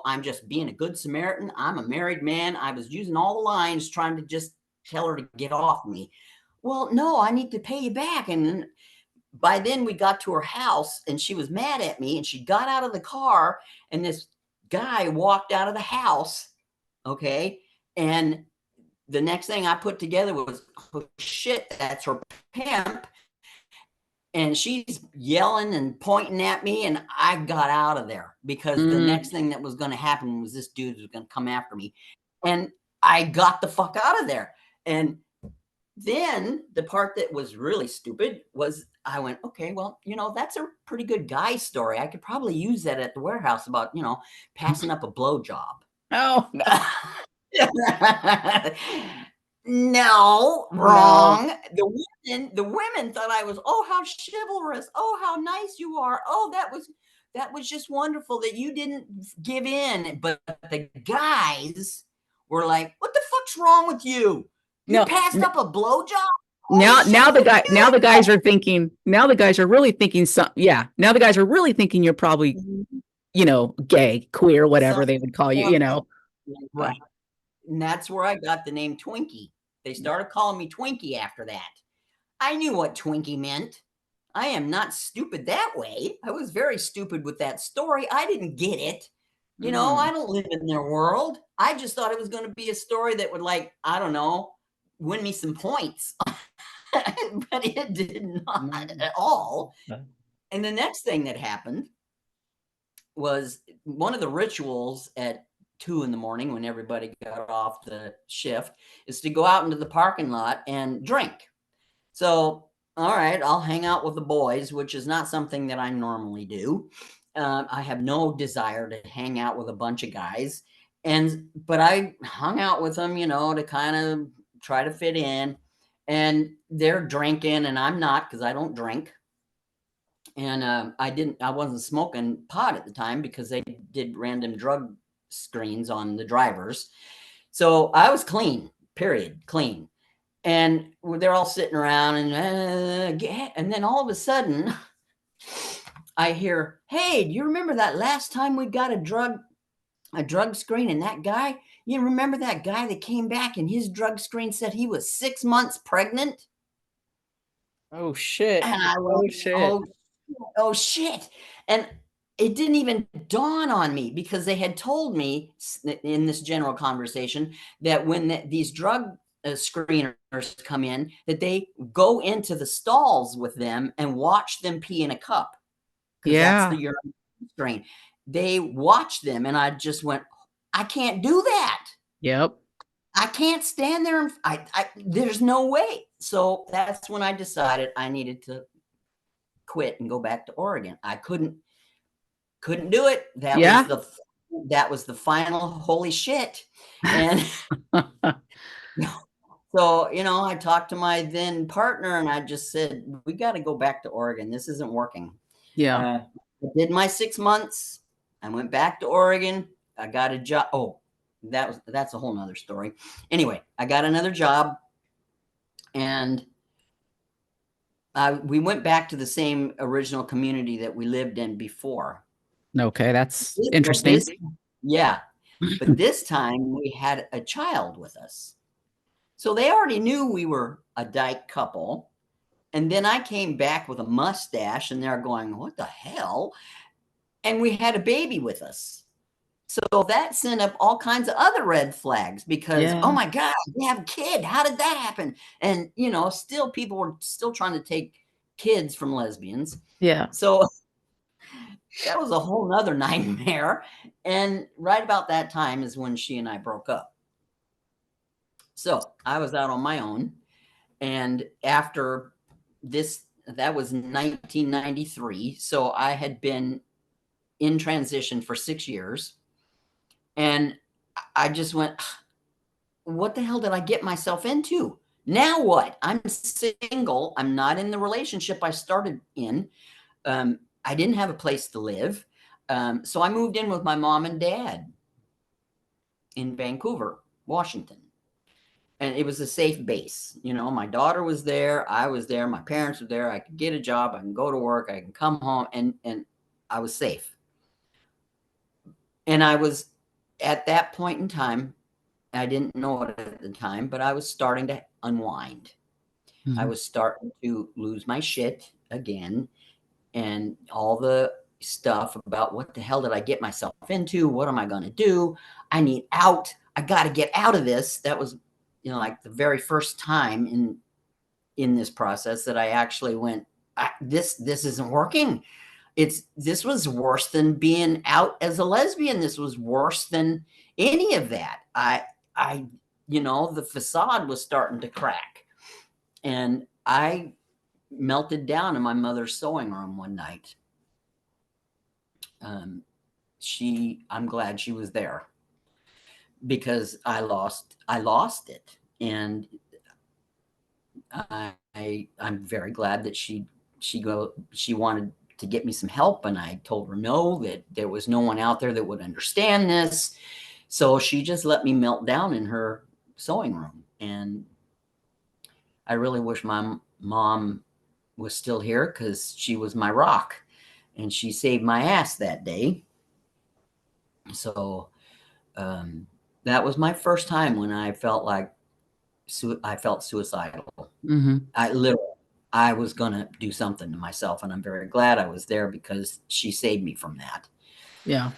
I'm just being a good Samaritan. I'm a married man. I was using all the lines trying to just tell her to get off me. Well, no, I need to pay you back. And by then we got to her house and she was mad at me and she got out of the car and this guy walked out of the house. Okay. And the next thing I put together was, oh shit, that's her pimp. And she's yelling and pointing at me. And I got out of there because the next thing that was going to happen was this dude was going to come after me. And I got the fuck out of there. And then the part that was really stupid was I went, okay, well, that's a pretty good guy story. I could probably use that at the warehouse about, passing up a blowjob. Oh, no. No, wrong. No. The women thought I was, oh, how chivalrous. Oh, how nice you are. Oh, that was just wonderful that you didn't give in. But the guys were like, what the fuck's wrong with you? You passed up a blowjob? Now the guys are thinking, now the guys are really thinking now the guys are really thinking you're probably, gay, queer, whatever they would call you, Right. And that's where I got the name Twinkie. They started calling me Twinkie after that. I knew what Twinkie meant. I am not stupid that way. I was very stupid with that story. I didn't get it. I don't live in their world. I just thought it was going to be a story that would, like, I don't know, win me some points. But it did not at all. And the next thing that happened was one of the rituals at 2 a.m. when everybody got off the shift is to go out into the parking lot and drink. So, all right, I'll hang out with the boys, which is not something that I normally do. I have no desire to hang out with a bunch of guys. But I hung out with them, to kind of try to fit in. And they're drinking and I'm not, because I don't drink. And I wasn't smoking pot at the time because they did random drug screens on the drivers. So I was clean, period, clean. And they're all sitting around and then all of a sudden I hear, hey, do you remember that last time we got a drug screen and that guy, you remember that guy that came back and his drug screen said he was 6 months pregnant? Oh shit. And I went, oh shit. And it didn't even dawn on me because they had told me in this general conversation that when these drug screeners come in, that they go into the stalls with them and watch them pee in a cup. Because that's the urine screen. They watch them and I just went, I can't do that. Yep. I can't stand there. There's no way. So that's when I decided I needed to quit and go back to Oregon. I couldn't do it. That was the final holy shit. And So, I talked to my then partner and I just said, we got to go back to Oregon. This isn't working. Yeah. I did my 6 months. I went back to Oregon. I got a job. Oh, that's a whole nother story. Anyway, I got another job and we went back to the same original community that we lived in before. Okay, that's But interesting. yeah. But this time we had a child with us. So they already knew we were a dyke couple. And then I came back with a mustache and they're going, what the hell? And we had a baby with us. So that sent up all kinds of other red flags because, Yeah. oh my God, we have a kid. How did that happen? And, still people were still trying to take kids from lesbians. Yeah. So that was a whole nother nightmare. And right about that time is when she and I broke up. So I was out on my own. And after this, that was 1993. So I had been in transition for 6 years. And I just went, what the hell did I get myself into? Now what? I'm single. I'm not in the relationship I started in. I didn't have a place to live. So I moved in with my mom and dad in Vancouver, Washington. And it was a safe base. My daughter was there. I was there. My parents were there. I could get a job. I can go to work. I can come home and I was safe. And I was at that point in time, I didn't know it at the time, but I was starting to unwind. I was starting to lose my shit again and all the stuff about what the hell did I get myself into? What am I going to do? I need out. I got to get out of this. That was, like the very first time in this process that I actually went, this isn't working. This was worse than being out as a lesbian. This was worse than any of that. The facade was starting to crack. And I melted down in my mother's sewing room one night. I'm glad she was there because I lost it. And I'm very glad that she wanted to get me some help. And I told her no, that there was no one out there that would understand this. So she just let me melt down in her sewing room. And I really wish my mom was still here because she was my rock and she saved my ass that day. So that was my first time when I felt like I felt suicidal. I was going to do something to myself, and I'm very glad I was there because she saved me from that. Yeah.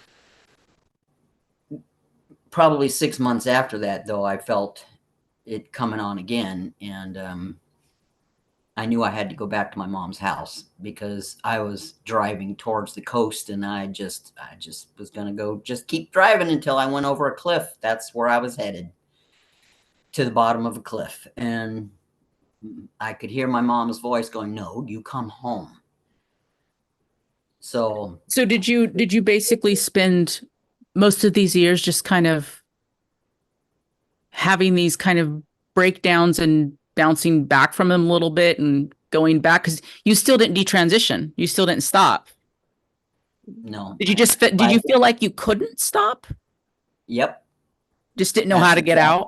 Probably 6 months after that, though, I felt it coming on again, and I knew I had to go back to my mom's house because I was driving towards the coast, and I just was going to go just keep driving until I went over a cliff. That's where I was headed, to the bottom of a cliff. And I could hear my mom's voice going, no, you come home. So did you basically spend most of these years just kind of having these kind of breakdowns and bouncing back from them a little bit and going back? Because you still didn't detransition. You still didn't stop. No. Did you feel like you couldn't stop? Yep. Just didn't know how to get out?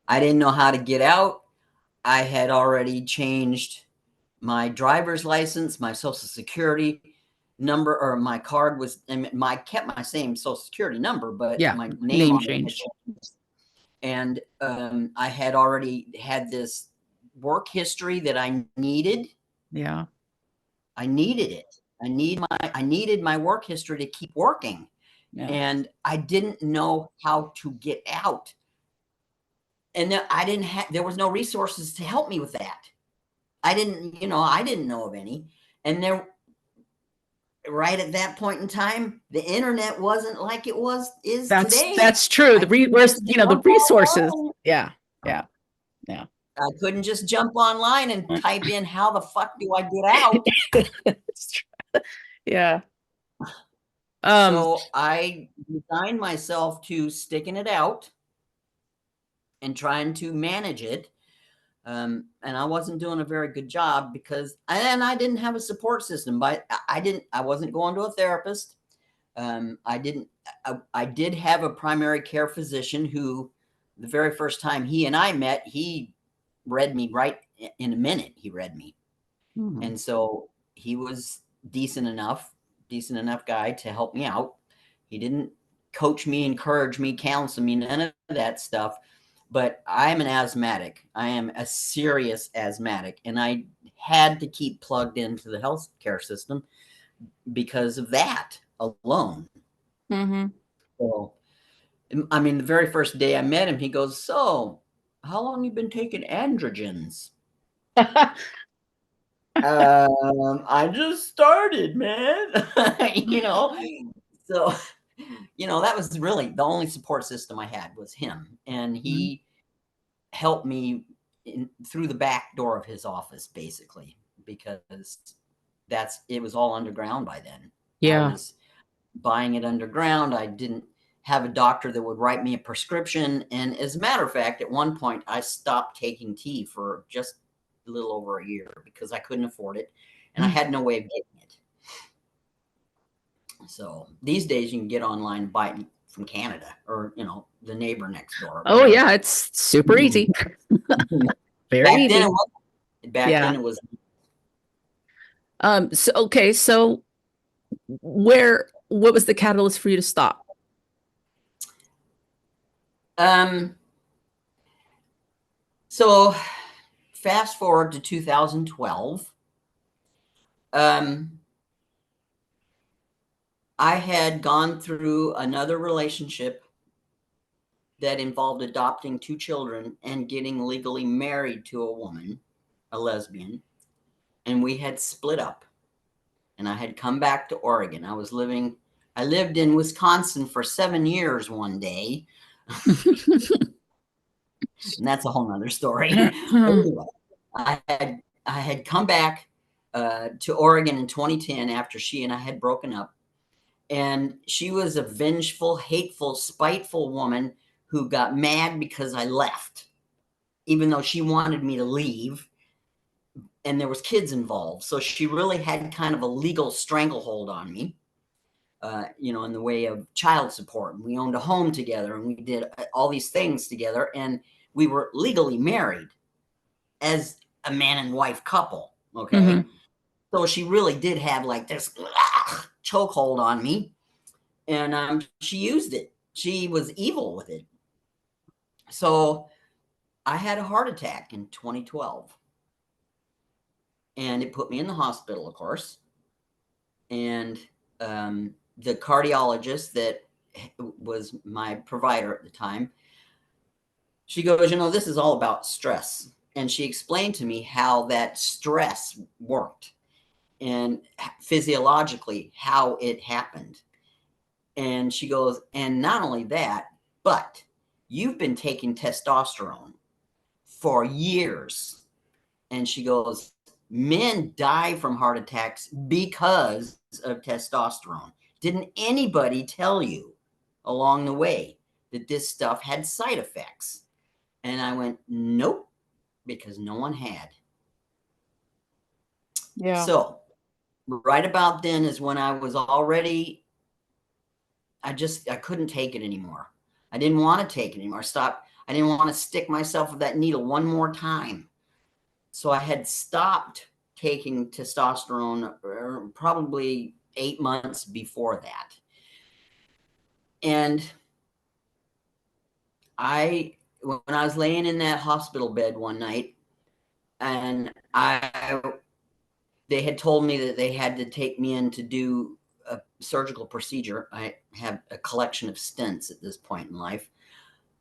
I didn't know how to get out. I had already changed my driver's license, my social security number, or my card was, and kept my same social security number, but my name changed. And I had already had this work history that I needed. Yeah. I needed it. I needed my work history to keep working. Yeah. And I didn't know how to get out. And there was no resources to help me with that. I didn't know of any. And right at that point in time, the internet wasn't like it is today. That's true. The resources. Yeah. I couldn't just jump online and type in, how the fuck do I get out? That's true. Yeah. So I resigned myself to sticking it out and trying to manage it. And I wasn't doing a very good job because, and I didn't have a support system, but I wasn't going to a therapist. I did have a primary care physician who, the very first time he and I met, he read me right in a minute. He read me. Mhm. And so he was decent enough guy to help me out. He didn't coach me, encourage me, counsel me, none of that stuff. But I'm an asthmatic. I am a serious asthmatic. And I had to keep plugged into the healthcare system because of that alone. Mm-hmm. So, I mean, the very first day I met him, he goes, "So, how long you been taking androgens?" I just started, man. you know, so that was really the only support system I had was him, and Mhm. he helped me through the back door of his office, basically, because it was all underground by then. I Yeah. was buying it underground. I didn't have a doctor that would write me a prescription. And as a matter of fact, at one point, I stopped taking tea for just a little over a year because I couldn't afford it and I had no way of getting it. So these days, you can get online and buy it from Canada or, the neighbor next door. Oh yeah, it's super easy. Very Back then easy. it was. Back Yeah. then it was. So okay, so what was the catalyst for you to stop? So fast forward to 2012. I had gone through another relationship that involved adopting 2 children and getting legally married to a woman, a lesbian, and we had split up. And I had come back to Oregon. I lived in Wisconsin for 7 years one day. And that's a whole nother story. Anyway, I had come back to Oregon in 2010 after she and I had broken up. And she was a vengeful, hateful, spiteful woman who got mad because I left, even though she wanted me to leave. And there was kids involved. So she really had kind of a legal stranglehold on me, in the way of child support. And we owned a home together and we did all these things together. And we were legally married as a man and wife couple. Okay. Mhm. So she really did have like this chokehold on me. And she used it. She was evil with it. So I had a heart attack in 2012. And it put me in the hospital, of course. And the cardiologist that was my provider at the time, she goes, this is all about stress. And she explained to me how that stress worked and physiologically how it happened. And she goes, and not only that, but you've been taking testosterone for years. And she goes, men die from heart attacks because of testosterone. Didn't anybody tell you along the way that this stuff had side effects? And I went, nope, because no one had. Yeah. So right about then is when I was already, I couldn't take it anymore. I didn't want to take it anymore. I didn't want to stick myself with that needle one more time. So I had stopped taking testosterone probably 8 months before that. And when I was laying in that hospital bed one night, and they had told me that they had to take me in to do a surgical procedure. I have a collection of stents at this point in life.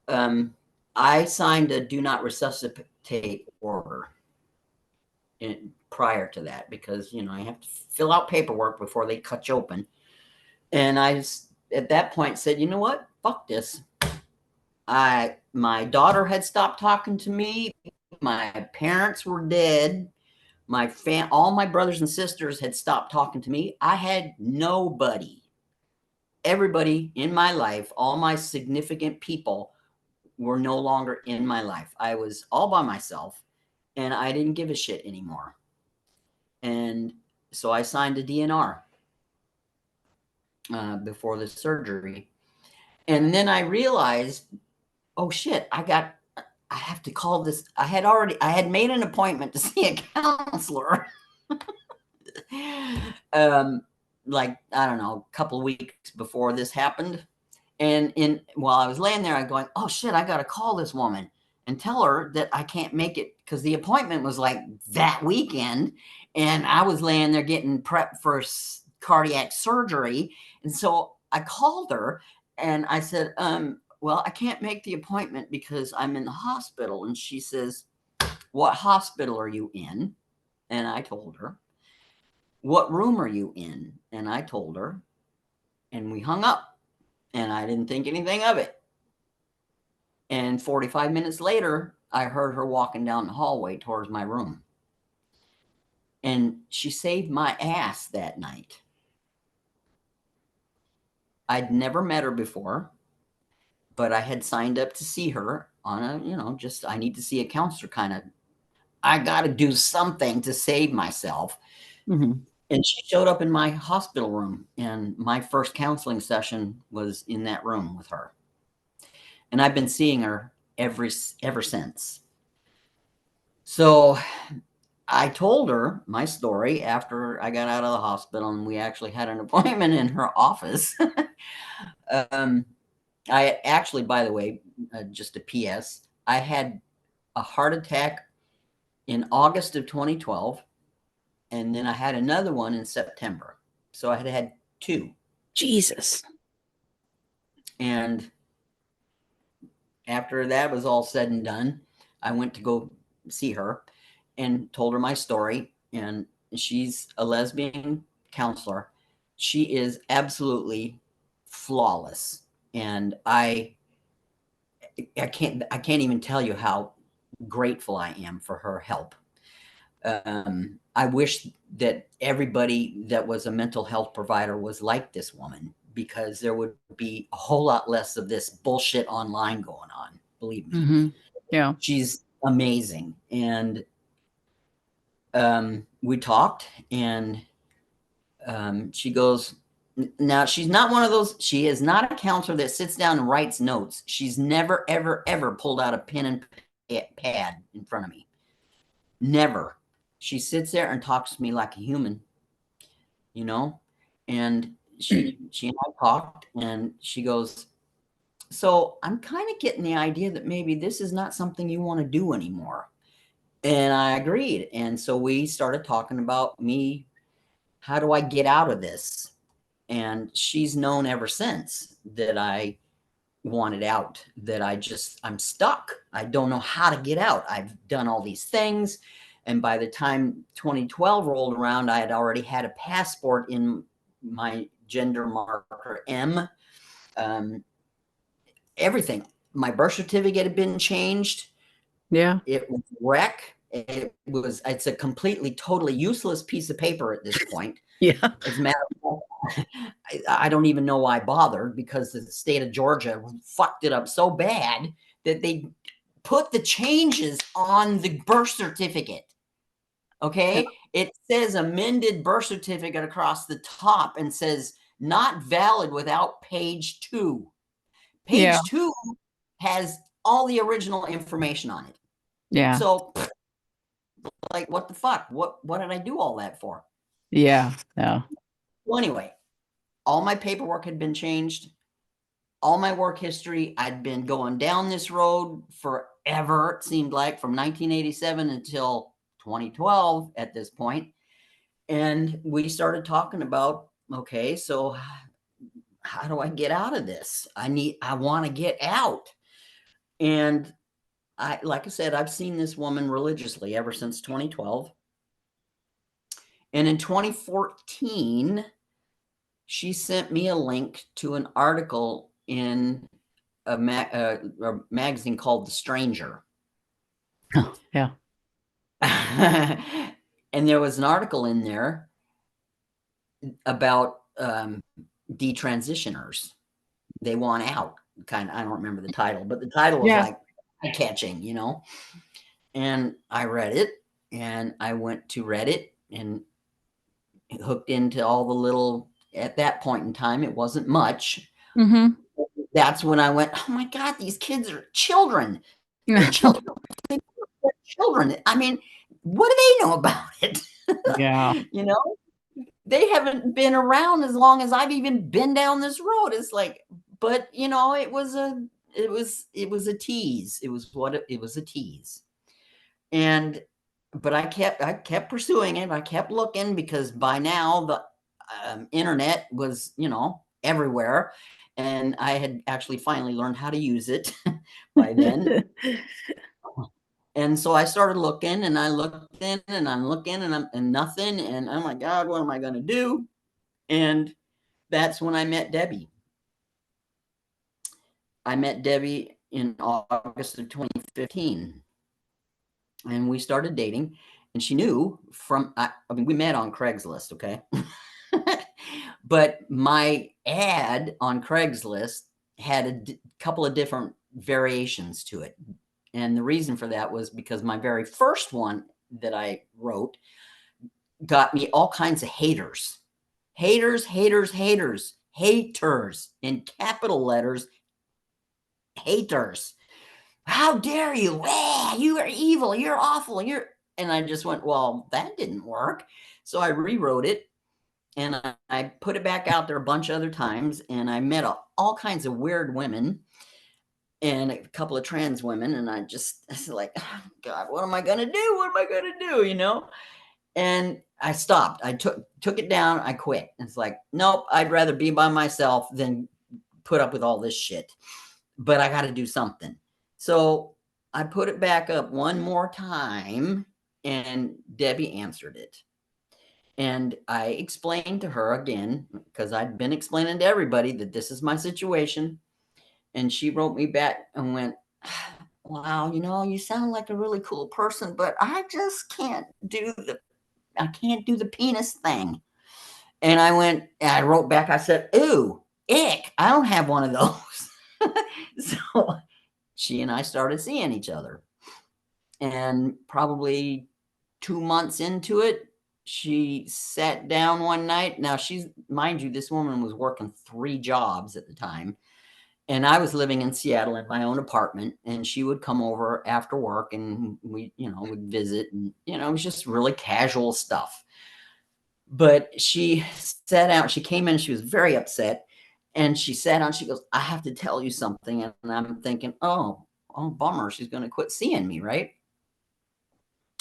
I signed a do not resuscitate order prior to that because, I have to fill out paperwork before they cut you open. And I, at that point, said, you know what? Fuck this. My daughter had stopped talking to me. My parents were dead. All my brothers and sisters had stopped talking to me. I had nobody. Everybody in my life, all my significant people were no longer in my life. I was all by myself. and I didn't give a shit anymore. And so I signed a DNR before the surgery. And then I realized, oh shit, I have to call this. I had made an appointment to see a counselor. Like, I don't know, a couple of weeks before this happened. And while I was laying there, I'm going, oh shit, I got to call this woman and tell her that I can't make it, because the appointment was like that weekend. And I was laying there getting prepped for cardiac surgery. And so I called her and I said, well, I can't make the appointment because I'm in the hospital. And she says, what hospital are you in? And I told her. What room are you in? And I told her. And we hung up. And I didn't think anything of it. And 45 minutes later, I heard her walking down the hallway towards my room. And she saved my ass that night. I'd never met her before, but I had signed up to see her on a, just I need to see a counselor kind of. I got to do something to save myself. Mm-hmm. And she showed up in my hospital room, and my first counseling session was in that room with her. And I've been seeing her ever since. So I told her my story after I got out of the hospital, and we actually had an appointment in her office. I actually, by the way, just a PS, I had a heart attack in August of 2012, and then I had another one in September. So I had two. Jesus. And after that was all said and done, I went to go see her and told her my story. And she's a lesbian counselor. She is absolutely flawless. And I can't even tell you how grateful I am for her help. I wish that everybody that was a mental health provider was like this woman, because there would be a whole lot less of this bullshit online going on. Believe me. Mm-hmm. Yeah. She's amazing. And we talked, and she goes, now she's not one of those, she is not a counselor that sits down and writes notes. She's never, ever, ever pulled out a pen and pad in front of me. Never. She sits there and talks to me like a human, and she and I talked, and she goes, so I'm kind of getting the idea that maybe this is not something you want to do anymore. And I agreed. And so we started talking about me. How do I get out of this? And she's known ever since that I wanted out, that I'm stuck. I don't know how to get out. I've done all these things. And by the time 2012 rolled around, I had already had a passport in my gender marker M. Everything. My birth certificate had been changed. Yeah. It was wreck. It's a completely, totally useless piece of paper at this point. Yeah. As a matter of fact, I don't even know why I bothered, because the state of Georgia fucked it up so bad that they put the changes on the birth certificate. Okay. It says amended birth certificate across the top and says not valid without page 2. Page 2 has all the original information on it. Yeah. So, like, what the fuck? What did I do all that for? Yeah. Yeah. Well, anyway, all my paperwork had been changed. All my work history, I'd been going down this road forever, it seemed like, from 1987 until 2012 at this point. And we started talking about, okay, so how do I get out of this? I want to get out. And like I said, I've seen this woman religiously ever since 2012. And in 2014, she sent me a link to an article in a magazine called The Stranger. Oh, yeah. And there was an article in there about detransitioners. They want out. I don't remember the title, but the title was like catching, And I read it, and I went to Reddit and hooked into all the little, at that point in time, it wasn't much. Mm-hmm. That's when I went, oh my God, these kids are children. They're children. They're children. I mean, what do they know about it? Yeah. You know, they haven't been around as long as I've even been down this road. It's like, but you know, it was a tease. It was it was a tease. And but I kept pursuing it. I kept looking, because by now the internet was, you know, everywhere, and I had actually finally learned how to use it by then. And so I started looking, and I looked in, and I'm looking, and nothing, and oh my God, what am I going to do? And that's when I met Debbie. I met Debbie in August of 2015, and we started dating. And she knew from, I mean, we met on Craigslist, okay? But my ad on Craigslist had a couple of different variations to it. And the reason for that was because my very first one that I wrote got me all kinds of haters. Haters, haters, haters, haters, in capital letters, haters. How dare you? You are evil. You're awful. And I just went, well, that didn't work. So I rewrote it, and I put it back out there a bunch of other times, and I met all kinds of weird women and a couple of trans women. And I was like, oh, God, what am I going to do? What am I going to do? You know? And I stopped. I took it down. I quit. It's like, nope, I'd rather be by myself than put up with all this shit. But I got to do something. So I put it back up one more time, and Debbie answered it. And I explained to her again, because I'd been explaining to everybody that this is my situation. And she wrote me back and went, wow, you know, you sound like a really cool person, but I just can't do the penis thing. And I wrote back, I said, ooh, ick, I don't have one of those. So she and I started seeing each other. And probably 2 months into it, she sat down one night. Now, mind you, this woman was working 3 jobs at the time. And I was living in Seattle in my own apartment, and she would come over after work, and we, you know, would visit, and, you know, it was just really casual stuff. But she sat out, she came in, she was very upset, and she sat down, she goes, I have to tell you something. And I'm thinking, oh, bummer, she's going to quit seeing me, right?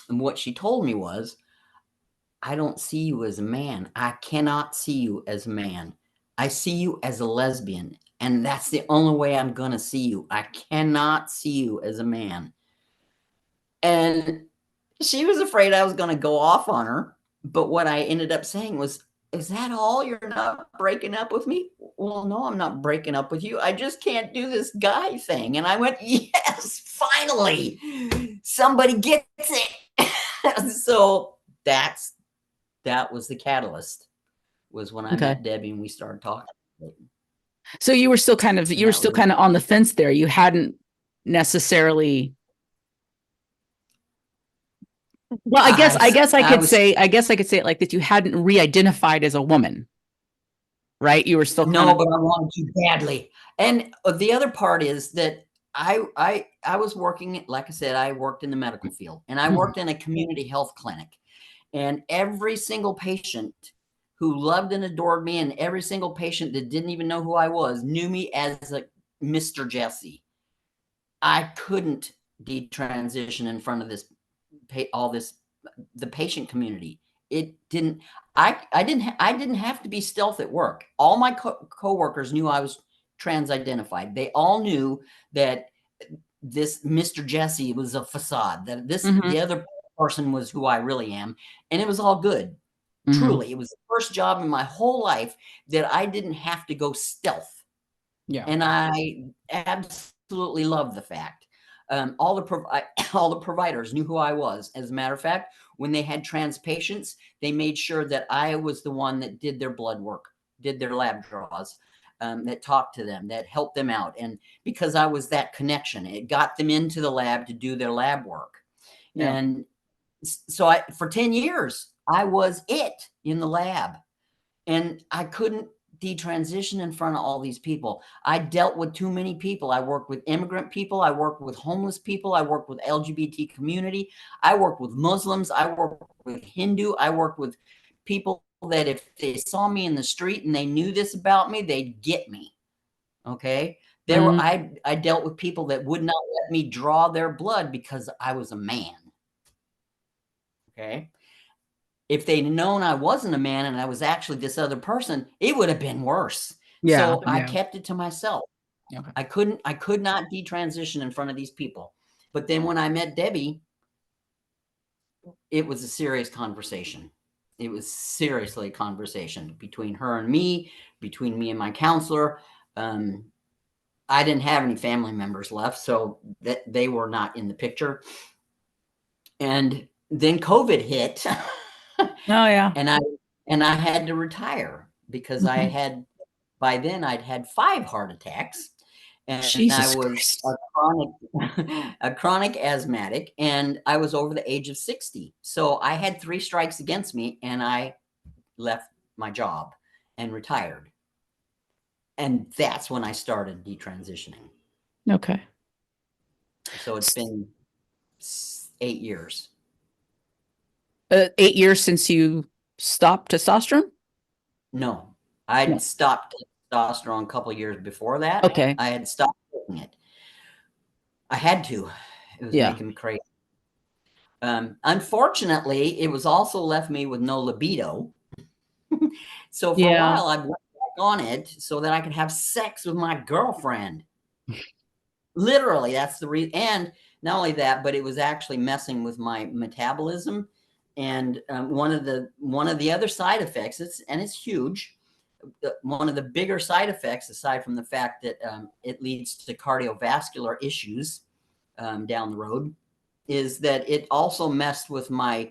And what she told me was, I don't see you as a man. I cannot see you as a man. I see you as a lesbian. And that's the only way I'm going to see you. I cannot see you as a man. And she was afraid I was going to go off on her. But what I ended up saying was, is that all? You're not breaking up with me? Well, no, I'm not breaking up with you. I just can't do this guy thing. And I went, yes, finally, somebody gets it. So that was the catalyst, was when I Okay. met Debbie and we started talking. So you were still kind of on the fence there. You hadn't necessarily. Well, I guess I could say it like that. You hadn't re-identified as a woman, right? You were still but I wanted to badly. And the other part is that I was working, like I said, I worked in the medical field, and I worked in a community health clinic, and every single patient who loved and adored me, and every single patient that didn't even know who I was, knew me as a Mr. Jessi. I couldn't detransition in front of the patient community. It didn't. I didn't have to be stealth at work. All my coworkers knew I was trans identified. They all knew that this Mr. Jessi was a facade, that the other person was who I really am, and it was all good. Truly, it was the first job in my whole life that I didn't have to go stealth. Yeah. And I absolutely love the fact. All the providers knew who I was. As a matter of fact, when they had trans patients, they made sure that I was the one that did their blood work, did their lab draws, that talked to them, that helped them out. And because I was that connection, it got them into the lab to do their lab work. Yeah. And so for 10 years, I was it in the lab, and I couldn't detransition in front of all these people. I dealt with too many people. I worked with immigrant people. I worked with homeless people. I worked with LGBT community. I worked with Muslims. I worked with Hindu. I worked with people that if they saw me in the street and they knew this about me, they'd get me. Okay. I dealt with people that would not let me draw their blood because I was a man. Okay. If they'd known I wasn't a man and I was actually this other person, it would have been worse. Yeah. So I kept it to myself. Okay. I could not detransition in front of these people. But then when I met Debbie, it was a serious conversation. It was seriously a conversation between her and me, between me and my counselor. I didn't have any family members left, so that they were not in the picture. And then COVID hit. Oh yeah. and I had to retire because I had, by then I'd had 5 heart attacks, and I Jesus was Christ. a chronic asthmatic, and I was over the age of 60. So I had 3 strikes against me, and I left my job and retired. And that's when I started detransitioning. Okay. So it's been 8 years. 8 years since you stopped testosterone? No, I'd No. stopped testosterone a couple of years before that. Okay. I had stopped taking it. I had to. It was Yeah. making me crazy. Unfortunately, it was also left me with no libido. So for a Yeah. while, I went back on it so that I could have sex with my girlfriend. Literally, that's the reason. And not only that, but it was actually messing with my metabolism. And one of the other side effects, it's huge. One of the bigger side effects, aside from the fact that it leads to cardiovascular issues down the road, is that it also messed with my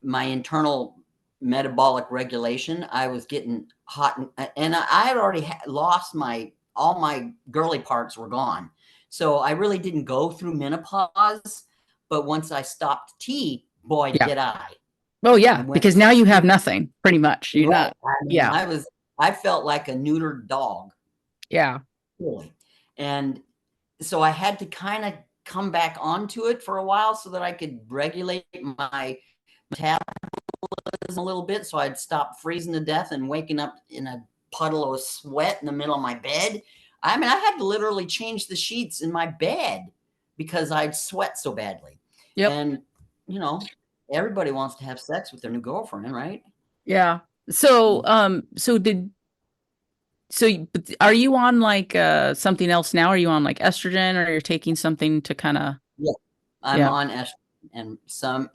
internal metabolic regulation. I was getting hot, and I had already lost all my girly parts were gone. So I really didn't go through menopause, but once I stopped tea, boy, Yeah. did I. Oh yeah, I went because now you have nothing, pretty much. You're right. not. Yeah. I felt like a neutered dog, Yeah. really. And so I had to kind of come back onto it for a while so that I could regulate my metabolism a little bit, so I'd stop freezing to death and waking up in a puddle of sweat in the middle of my bed. I mean, I had to literally change the sheets in my bed because I'd sweat so badly. Yep. And everybody wants to have sex with their new girlfriend, right? Yeah. So, are you on like something else now? Are you on like estrogen, or you're taking something to kind of? Yeah, I'm Yeah. on estrogen and some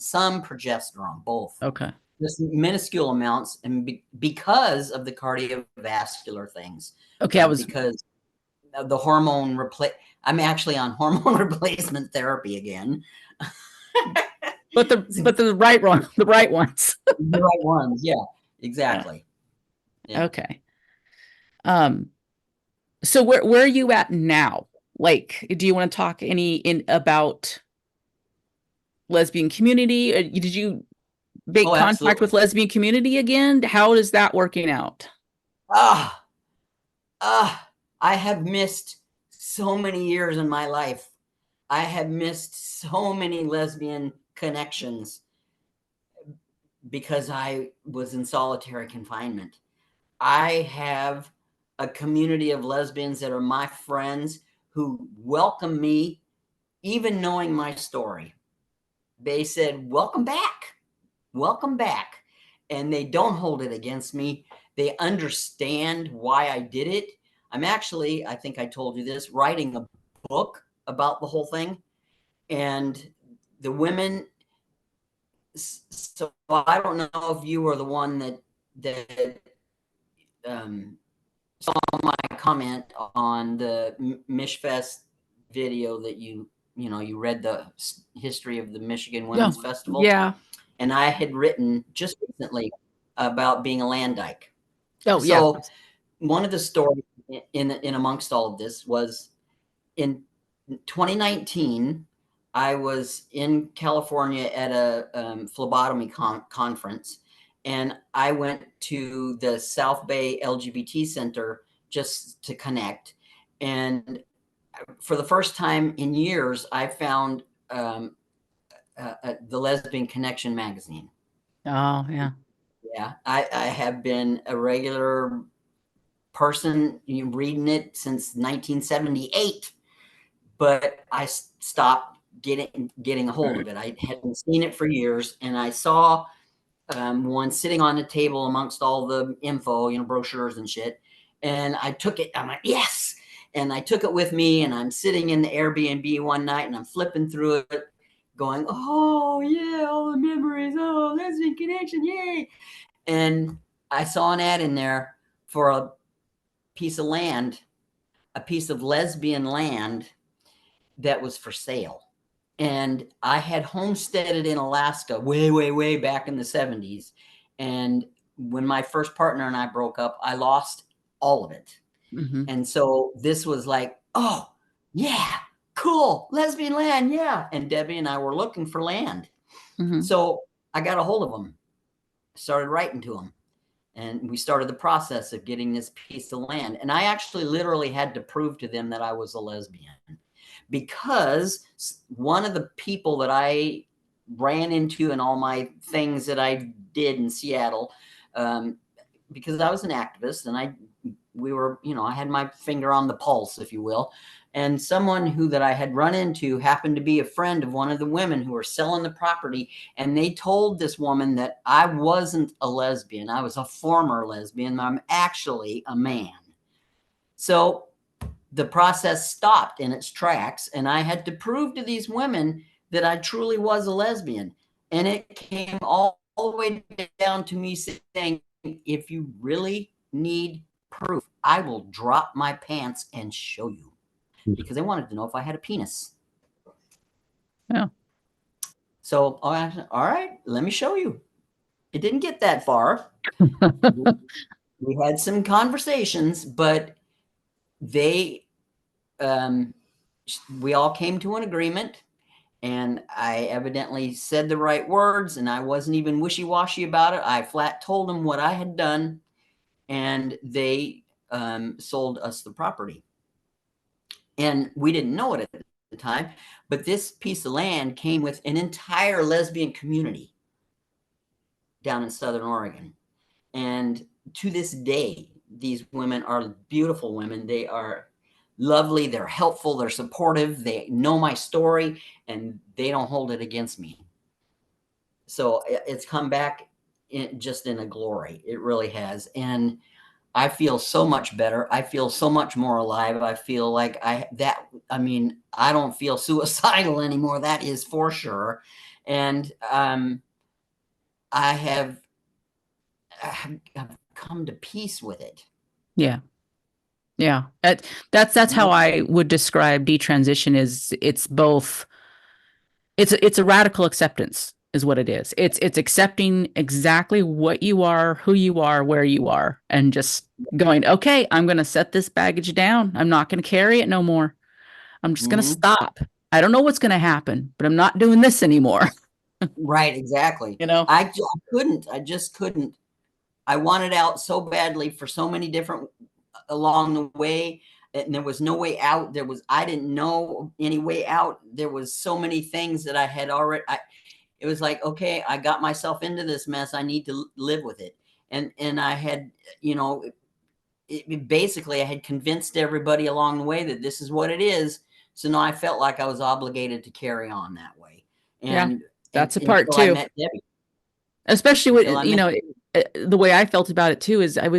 progesterone, both. Okay. Just minuscule amounts, and because of the cardiovascular things, Okay. because the hormone I'm actually on hormone replacement therapy again. But the right one, the right ones. The right ones, yeah, exactly. Yeah. Okay. So where are you at now? Like, do you want to talk about lesbian community? Did you make Oh, contact absolutely. with lesbian community again? How is that working out? Ah, I have missed so many years in my life. I have missed so many lesbian connections because I was in solitary confinement. I have a community of lesbians that are my friends who welcome me, even knowing my story. They said, welcome back, welcome back. And they don't hold it against me. They understand why I did it. I'm actually, I think I told you this, writing a book about the whole thing. And the women, so I don't know if you were the one that saw my comment on the Mishfest video that you read the history of the Michigan Women's Festival. Yeah. And I had written just recently about being a land dyke. Oh, so yeah. one of the stories in amongst all of this was in 2019, I was in California at a phlebotomy conference, and I went to the South Bay LGBT Center just to connect. And for the first time in years, I found the Lesbian Connection magazine. Oh, yeah. Yeah, I have been a regular person reading it since 1978, but I stopped getting a hold of it. I hadn't seen it for years, and I saw one sitting on the table amongst all the info, brochures and shit. And I took it. I'm like, yes. And I took it with me, and I'm sitting in the Airbnb one night, and I'm flipping through it, going, oh yeah, all the memories. Oh, lesbian connection, yay! And I saw an ad in there for a piece of land, a piece of lesbian land that was for sale. And I had homesteaded in Alaska way, way, way back in the 70s. And when my first partner and I broke up, I lost all of it. Mm-hmm. And so this was like, oh, yeah, cool, lesbian land, yeah. And Debbie and I were looking for land. Mm-hmm. So I got a hold of them, started writing to them. And we started the process of getting this piece of land. And I actually literally had to prove to them that I was a lesbian, because one of the people that I ran into in all my things that I did in Seattle, because I was an activist, and I had my finger on the pulse, if you will. And someone that I had run into happened to be a friend of one of the women who were selling the property. And they told this woman that I wasn't a lesbian. I was a former lesbian. I'm actually a man. So the process stopped in its tracks, and I had to prove to these women that I truly was a lesbian. And it came all the way down to me saying, if you really need proof, I will drop my pants and show you. Because they wanted to know if I had a penis. Yeah. So, all right, let me show you. It didn't get that far. We had some conversations, but we all came to an agreement, and I evidently said the right words, and I wasn't even wishy-washy about it. I flat told them what I had done, and they sold us the property. And we didn't know it at the time, but this piece of land came with an entire lesbian community down in Southern Oregon. And to this day, these women are beautiful women. They are lovely. They're helpful. They're supportive. They know my story, and they don't hold it against me. So it's come back just in a glory. It really has. And I feel so much better. I feel so much more alive. I feel like I don't feel suicidal anymore. That is for sure. And I've come to peace with it. Yeah. Yeah. That's how I would describe detransition. It's both, it's a radical acceptance is what it is. It's accepting exactly what you are, who you are, where you are, and just going, okay, I'm going to set this baggage down. I'm not going to carry it no more. I'm just going to stop. I don't know what's going to happen, but I'm not doing this anymore. Right, exactly. I just couldn't. I wanted out so badly for so many different along the way, and there was no way out. I didn't know any way out. There was so many things that I had already. It was like, okay, I got myself into this mess. I need to live with it. And I had, basically I had convinced everybody along the way that this is what it is. So now I felt like I was obligated to carry on that way. And that's a part too. I met Debbie. Especially with, the way I felt about it too, is I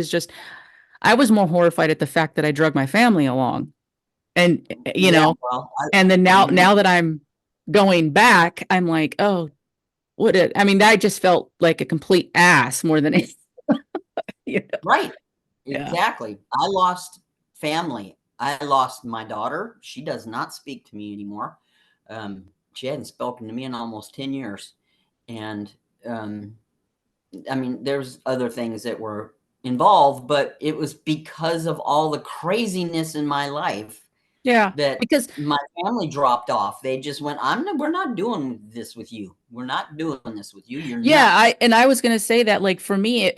was more horrified at the fact that I drug my family along. And, and then now that I'm going back, I'm like, oh, I just felt like a complete ass more than anything. Right. Exactly. I lost family. I lost my daughter. She does not speak to me anymore. She hadn't spoken to me in almost 10 years. And, there's other things that were involved, but it was because of all the craziness in my life Yeah. that Because my family dropped off. They just went, we're not doing this with you. We're not doing this with you. You're yeah, nuts. I was gonna say that like for me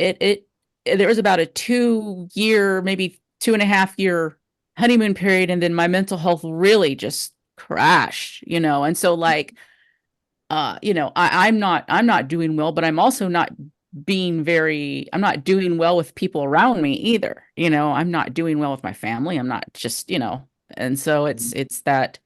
there was about a 2 year, maybe 2.5 year honeymoon period, and then my mental health really just crashed, and so like I'm not doing well, but I'm also not I'm not doing well with people around me either. I'm not doing well with my family. I'm not just, and so it's that,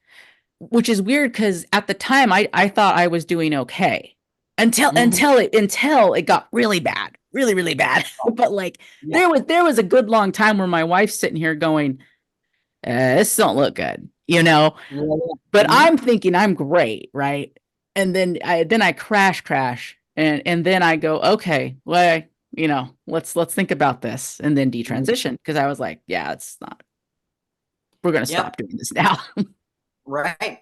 which is weird because at the time I thought I was doing okay until Mm-hmm. until it got really bad, really, really bad. But like Yeah. there was a good long time where my wife's sitting here going, this don't look good, Yeah. but Mm-hmm. I'm thinking I'm great, right? And then I crash, and then I go, okay, well, let's think about this, and then detransition, because I was like, yeah, it's not. We're gonna Yep. stop doing this now. Right.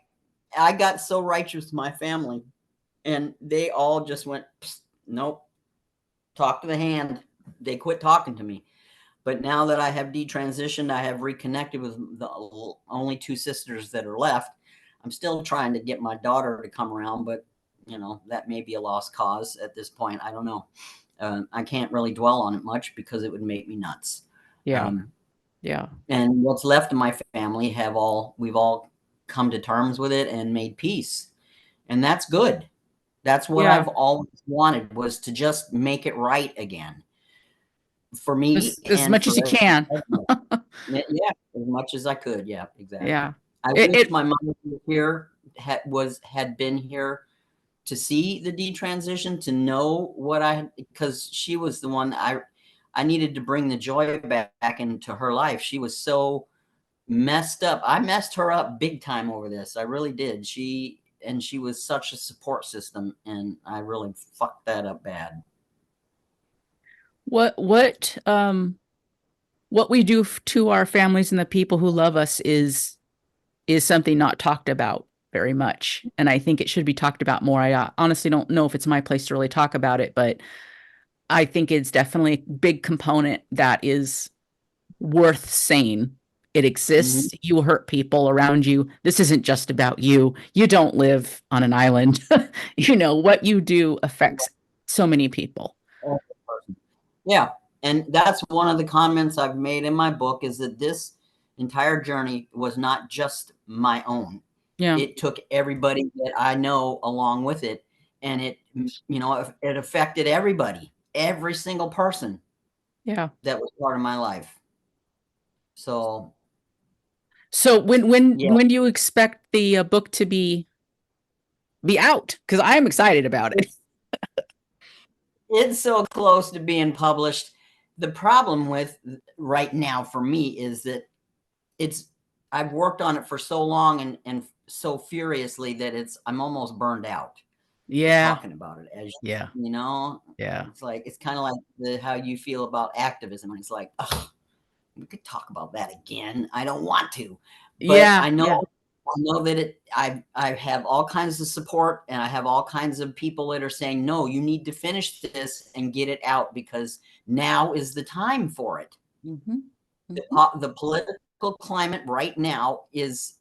I got so righteous with my family, and they all just went, nope, talk to the hand. They quit talking to me. But now that I have detransitioned, I have reconnected with the only two sisters that are left. I'm still trying to get my daughter to come around, but that may be a lost cause at this point. I don't know. I can't really dwell on it much because it would make me nuts. Yeah, Um, yeah. and what's left of my family we've all come to terms with it and made peace, and that's good. That's what Yeah, I've always wanted, was to just make it right again for me as and much as you for can. everyone. Yeah, as much as I could. Yeah, exactly. Yeah. I It, wish it my mother was here, had been here to see the detransition, to know what because she was the one I needed to bring the joy back into her life. She was so messed up. I messed her up big time over this. I really did. She was such a support system, and I really fucked that up bad. what what um what we do to our families and the people who love us is something not talked about very much, and I think it should be talked about more. I honestly don't know if it's my place to really talk about it, but I think it's definitely a big component that is worth saying. It Mhm. exists. You hurt people around you. This isn't just about you. You don't live on an island. What you do affects so many people. Yeah. And that's one of the comments I've made in my book, is that this entire journey was not just my own. Yeah. It took everybody that I know along with it. And it affected everybody, every single person Yeah. that was part of my life. So, So yeah, when do you expect the book to be out? Because I'm excited about it. it's so close to being published. The problem with right now for me is that it's I've worked on it for so long and so furiously that I'm almost burned out Yeah. talking about it. As Yeah. you know, Yeah. it's kind of like how you feel about activism. It's like, oh, we could talk about that again. I don't want to, but Yeah. Yeah. I know that I have all kinds of support, and I have all kinds of people that are saying, no, you need to finish this and get it out, because now is the time for it. Mm-hmm. Mm-hmm. The political climate right now is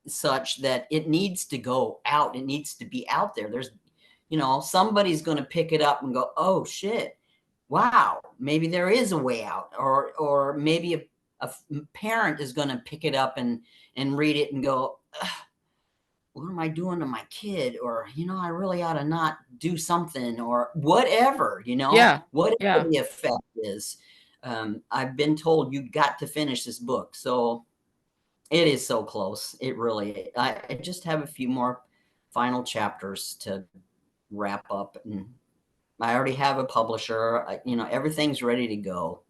such that it needs to go out. It needs to be out there. Somebody's going to pick it up and go, oh shit, wow, maybe there is a way out. Or maybe a parent is going to pick it up and read it and go, what am I doing to my kid? Or, I really ought to not do something, or whatever, Yeah. whatever Yeah. the effect is. I've been told you got to finish this book. So it is so close. It really, I just have a few more final chapters to wrap up, and I already have a publisher. Everything's ready to go.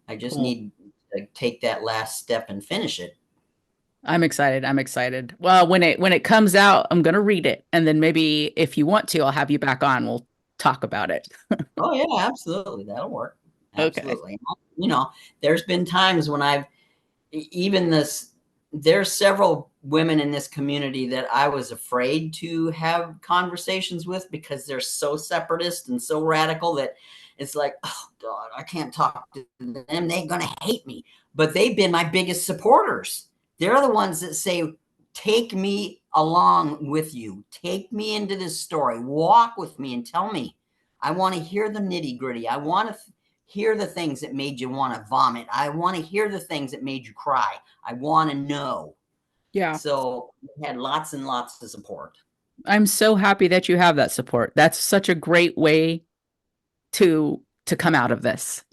I just Cool. need to take that last step and finish it. I'm excited. I'm excited. Well, when it comes out, I'm gonna read it, and then maybe if you want to, I'll have you back on. We'll talk about it. Oh yeah, absolutely. That'll work. Okay. Absolutely. There's been times when even there's several women in this community that I was afraid to have conversations with, because they're so separatist and so radical that it's like, oh God, I can't talk to them. They're going to hate me. But they've been my biggest supporters. They're the ones that say, take me along with you. Take me into this story. Walk with me and tell me. I want to hear the nitty gritty. I want to hear the things that made you want to vomit. I want to hear the things that made you cry. I want to know. Yeah. So we had lots and lots of support. I'm so happy that you have that support. That's such a great way to come out of this,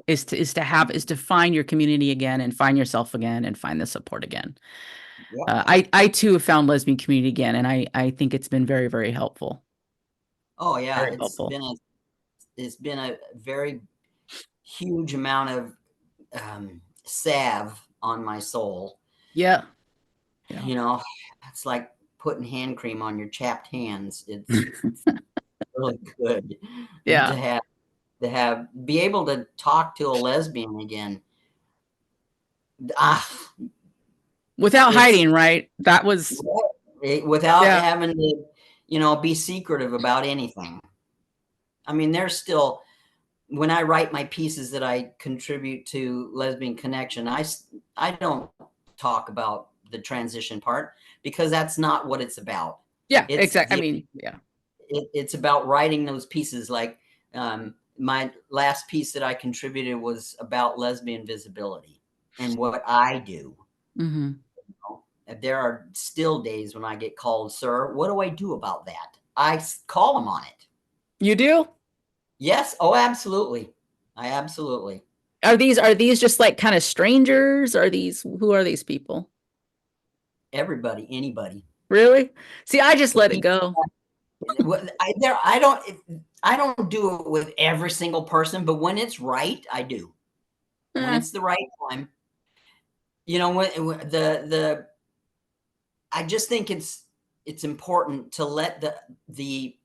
is to find your community again and find yourself again and find the support again. Yep. I too have found lesbian community again, and I think it's been very, very helpful. Oh yeah, Very helpful. It's been a very huge amount of salve on my soul. Yeah. It's like putting hand cream on your chapped hands. It's really good Yeah. be able to talk to a lesbian again. Without hiding, right? That was without having to, be secretive about anything. I mean, there's still, when I write my pieces that I contribute to Lesbian Connection, I don't talk about the transition part because that's not what it's about. Yeah, exactly. I mean, yeah. It's about writing those pieces. Like my last piece that I contributed was about lesbian visibility and what I do. Mm-hmm. There are still days when I get called, sir. What do I do about that? I call them on it. You do? Yes. Oh, absolutely. Absolutely. Are these just like kind of strangers? Who are these people? Everybody, anybody. Really? See, I just let it go. I don't do it with every single person, but when it's right, I do. When it's the right time. When I just think it's important to let the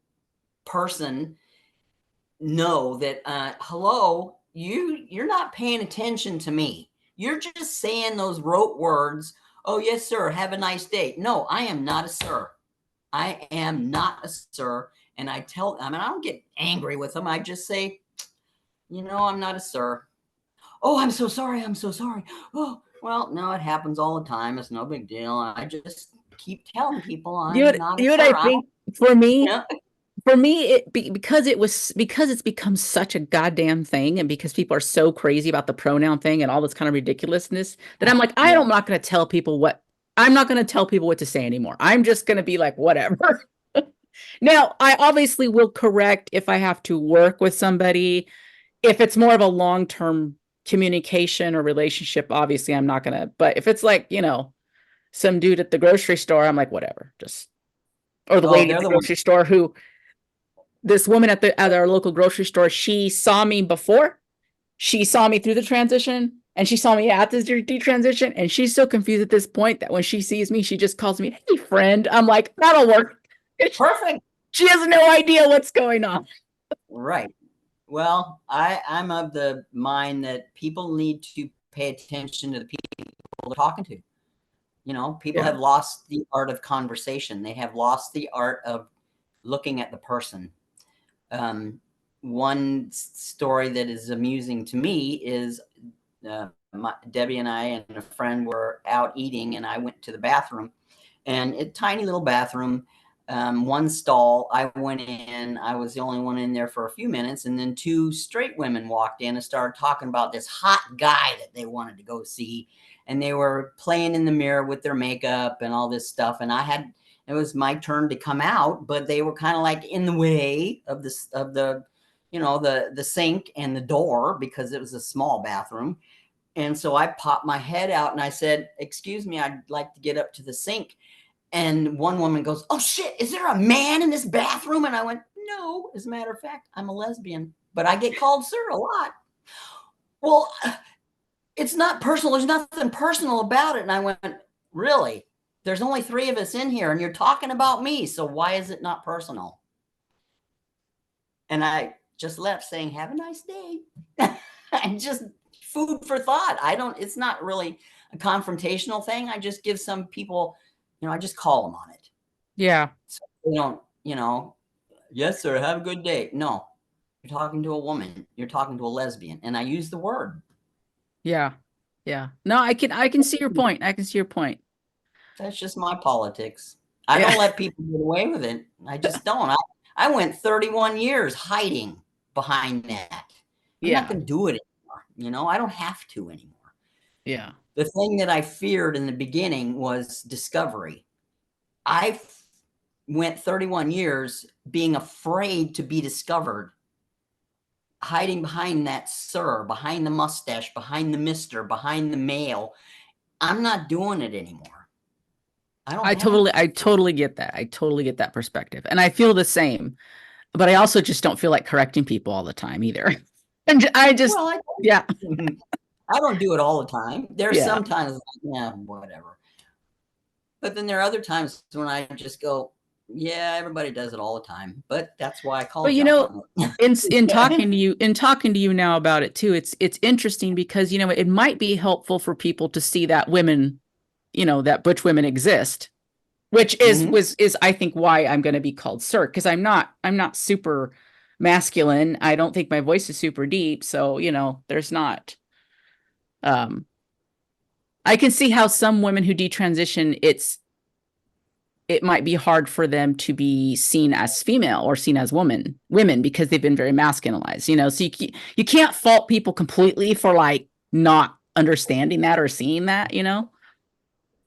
person know that hello, you're not paying attention to me. You're just saying those rote words. Oh yes, sir. Have a nice day. No, I am not a sir. I am not a sir. And I don't get angry with them. I just say, I'm not a sir. Oh, I'm so sorry. I'm so sorry. Oh, well, no, it happens all the time. It's no big deal. I just keep telling people I'm not a sir. I think for me, because it's become such a goddamn thing, and because people are so crazy about the pronoun thing and all this kind of ridiculousness, that I'm like, I'm not going to tell people what to say anymore. I'm just going to be like, whatever. Now, I obviously will correct if I have to work with somebody. If it's more of a long-term communication or relationship, obviously I'm not going to. But if it's like, some dude at the grocery store, I'm like, whatever. Or the lady at the grocery store this woman at our local grocery store, she saw me before. She saw me through the transition, and she saw me at this detransition, and she's so confused at this point that when she sees me, she just calls me, hey, friend. I'm like, that'll work. Perfect. She has no idea what's going on. Right. Well, I'm of the mind that people need to pay attention to the people they're talking to. People have lost the art of conversation. They have lost the art of looking at the person. One story that is amusing to me is Debbie and I and a friend were out eating, and I went to the bathroom, and a tiny little bathroom, one stall. I went in. I was the only one in there for a few minutes, and then two straight women walked in and started talking about this hot guy that they wanted to go see, and they were playing in the mirror with their makeup and all this stuff. And it was my turn to come out, but they were kind of like in the way of the sink and the door because it was a small bathroom. And so I popped my head out and I said, excuse me, I'd like to get up to the sink. And one woman goes, oh shit, is there a man in this bathroom? And I went, no, as a matter of fact, I'm a lesbian, but I get called sir a lot. Well, it's not personal. There's nothing personal about it. And I went, really? There's only 3 of us in here and you're talking about me. So why is it not personal? And I just left saying, have a nice day. And just food for thought. It's not really a confrontational thing. I just give some people, I just call them on it. Yeah. So they don't, yes, sir, have a good day. No, you're talking to a woman. You're talking to a lesbian. And I use the word. Yeah. Yeah. No, I can see your point. I can see your point. That's just my politics. I Yeah. don't let people get away with it. I just don't. I went 31 years hiding behind that. I'm not Yeah. going to do it anymore. You know, I don't have to anymore. Yeah. The thing that I feared in the beginning was discovery. I went 31 years being afraid to be discovered, hiding behind that sir, behind the mustache, behind the mister, behind the male. I'm not doing it anymore. I don't have to. I totally get that. I totally get that perspective. And I feel the same, but I also just don't feel like correcting people all the time either. And I just, Well, yeah. I don't do it all the time. There's Yeah. sometimes like, yeah, whatever. But then there are other times when I just go, yeah, everybody does it all the time. But that's why I But called you you know, on it. in talking to you now about it too, it's interesting because you know it might be helpful for people to see that women, you know, that butch women exist, which Mhm. is I think why I'm going to be called sir, because I'm not super masculine. I don't think my voice is super deep, so you know, there's not. Um, I can see how some women who detransition, it might be hard for them to be seen as female or seen as women because they've been very masculinized, you know. So you can't fault people completely for like not understanding that or seeing that, you know.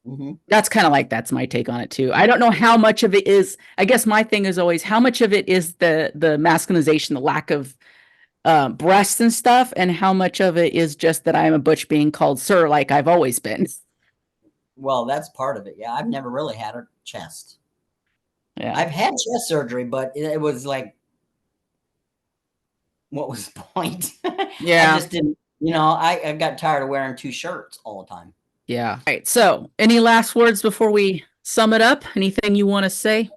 Mhm. That's kind of like that's my take on it too. I don't know how much of it is. I guess my thing is always how much of it is the masculinization, the lack of breasts and stuff, and how much of it is just that I'm a butch being called sir like I've always been. Well, that's part of it. Yeah, I've never really had a chest. Yeah. I've had chest surgery, but it was like, what was the point? I Yeah. just didn't, I got tired of wearing two shirts all the time. Yeah. All right. So, any last words before we sum it up? Anything you want to say?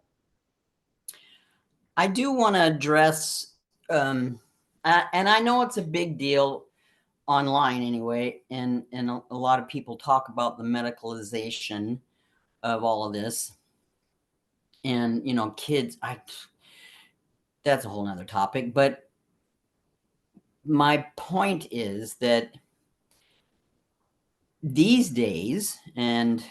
I do want to address, and I know it's a big deal online anyway, and a lot of people talk about the medicalization of all of this, and kids. That's a whole nother topic, but my point is that these days, and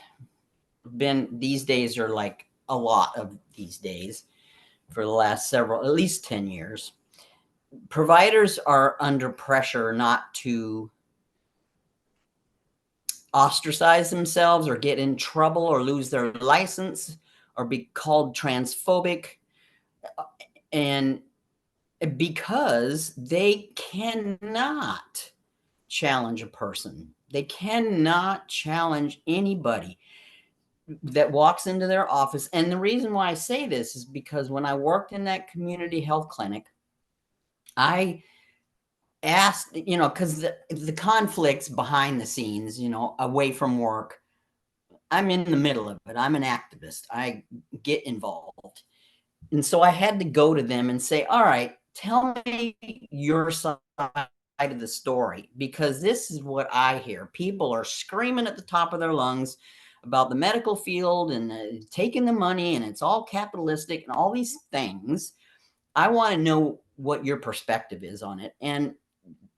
these days are like a lot of these days for the last several, at least 10 years, providers are under pressure not to ostracize themselves or get in trouble or lose their license or be called transphobic, and because they cannot challenge a person, they cannot challenge anybody that walks into their office. And the reason why I say this is because when I worked in that community health clinic, I asked, because the conflicts behind the scenes, away from work, I'm in the middle of it. I'm an activist. I get involved. And so I had to go to them and say, all right, tell me your side of the story, because this is what I hear. People are screaming at the top of their lungs about the medical field and taking the money, and it's all capitalistic and all these things. I want to know what your perspective is on it. And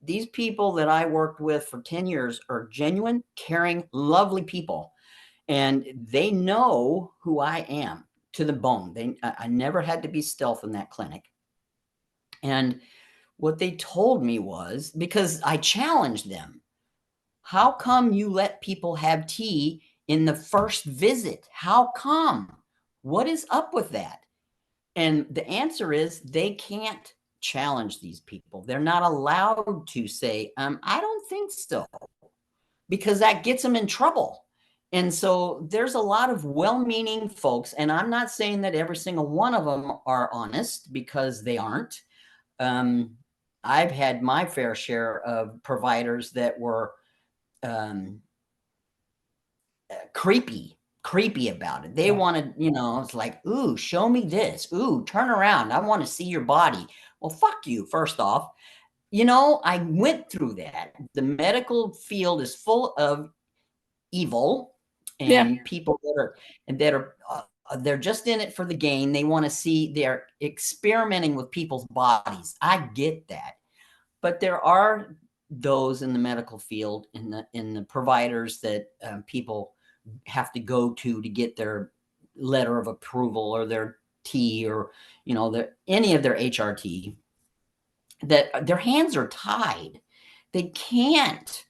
these people that I worked with for 10 years are genuine, caring, lovely people. And they know who I am to the bone. I never had to be stealth in that clinic. And what they told me was, because I challenged them, how come you let people have tea in the first visit? How come? What is up with that? And the answer is they can't challenge these people. They're not allowed to say, I don't think so, because that gets them in trouble. And so there's a lot of well-meaning folks, and I'm not saying that every single one of them are honest, because they aren't. I've had my fair share of providers that were um, creepy about it. They wanted, it's like, ooh, show me this. Ooh, turn around. I want to see your body. Well, fuck you, first off. I went through that. The medical field is full of evil Yeah. and people that are they're just in it for the gain. They want to see, they're experimenting with people's bodies. I get that. But there are those in the medical field, in the providers that people have to go to get their letter of approval or their T, or any of their HRT, that their hands are tied. They can't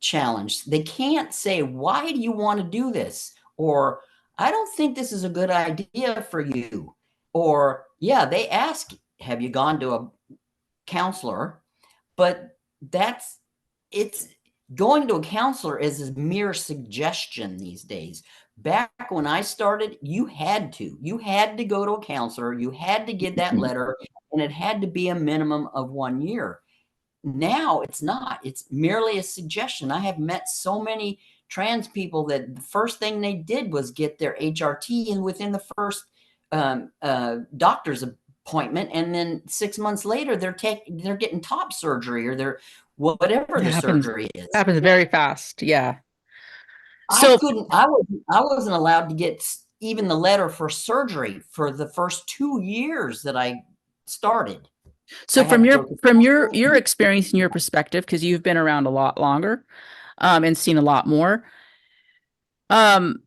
challenge. They can't say, why do you want to do this? Or, I don't think this is a good idea for you. Or, yeah, they ask, have you gone to a counselor? But it's going to a counselor is a mere suggestion these days. Back when I started, you had to go to a counselor, you had to get that letter, and it had to be a minimum of 1 year. Now it's not. It's merely a suggestion. I have met so many trans people that the first thing they did was get their HRT, and within the first doctor's appointment, and then 6 months later they're getting top surgery, or they're whatever the surgery is. Happens very fast. Yeah. I So, couldn't. I wasn't allowed to get even the letter for surgery for the first 2 years that I started. so I had from to your go from your experience and your perspective, because you've been around a lot longer, and seen a lot more, um,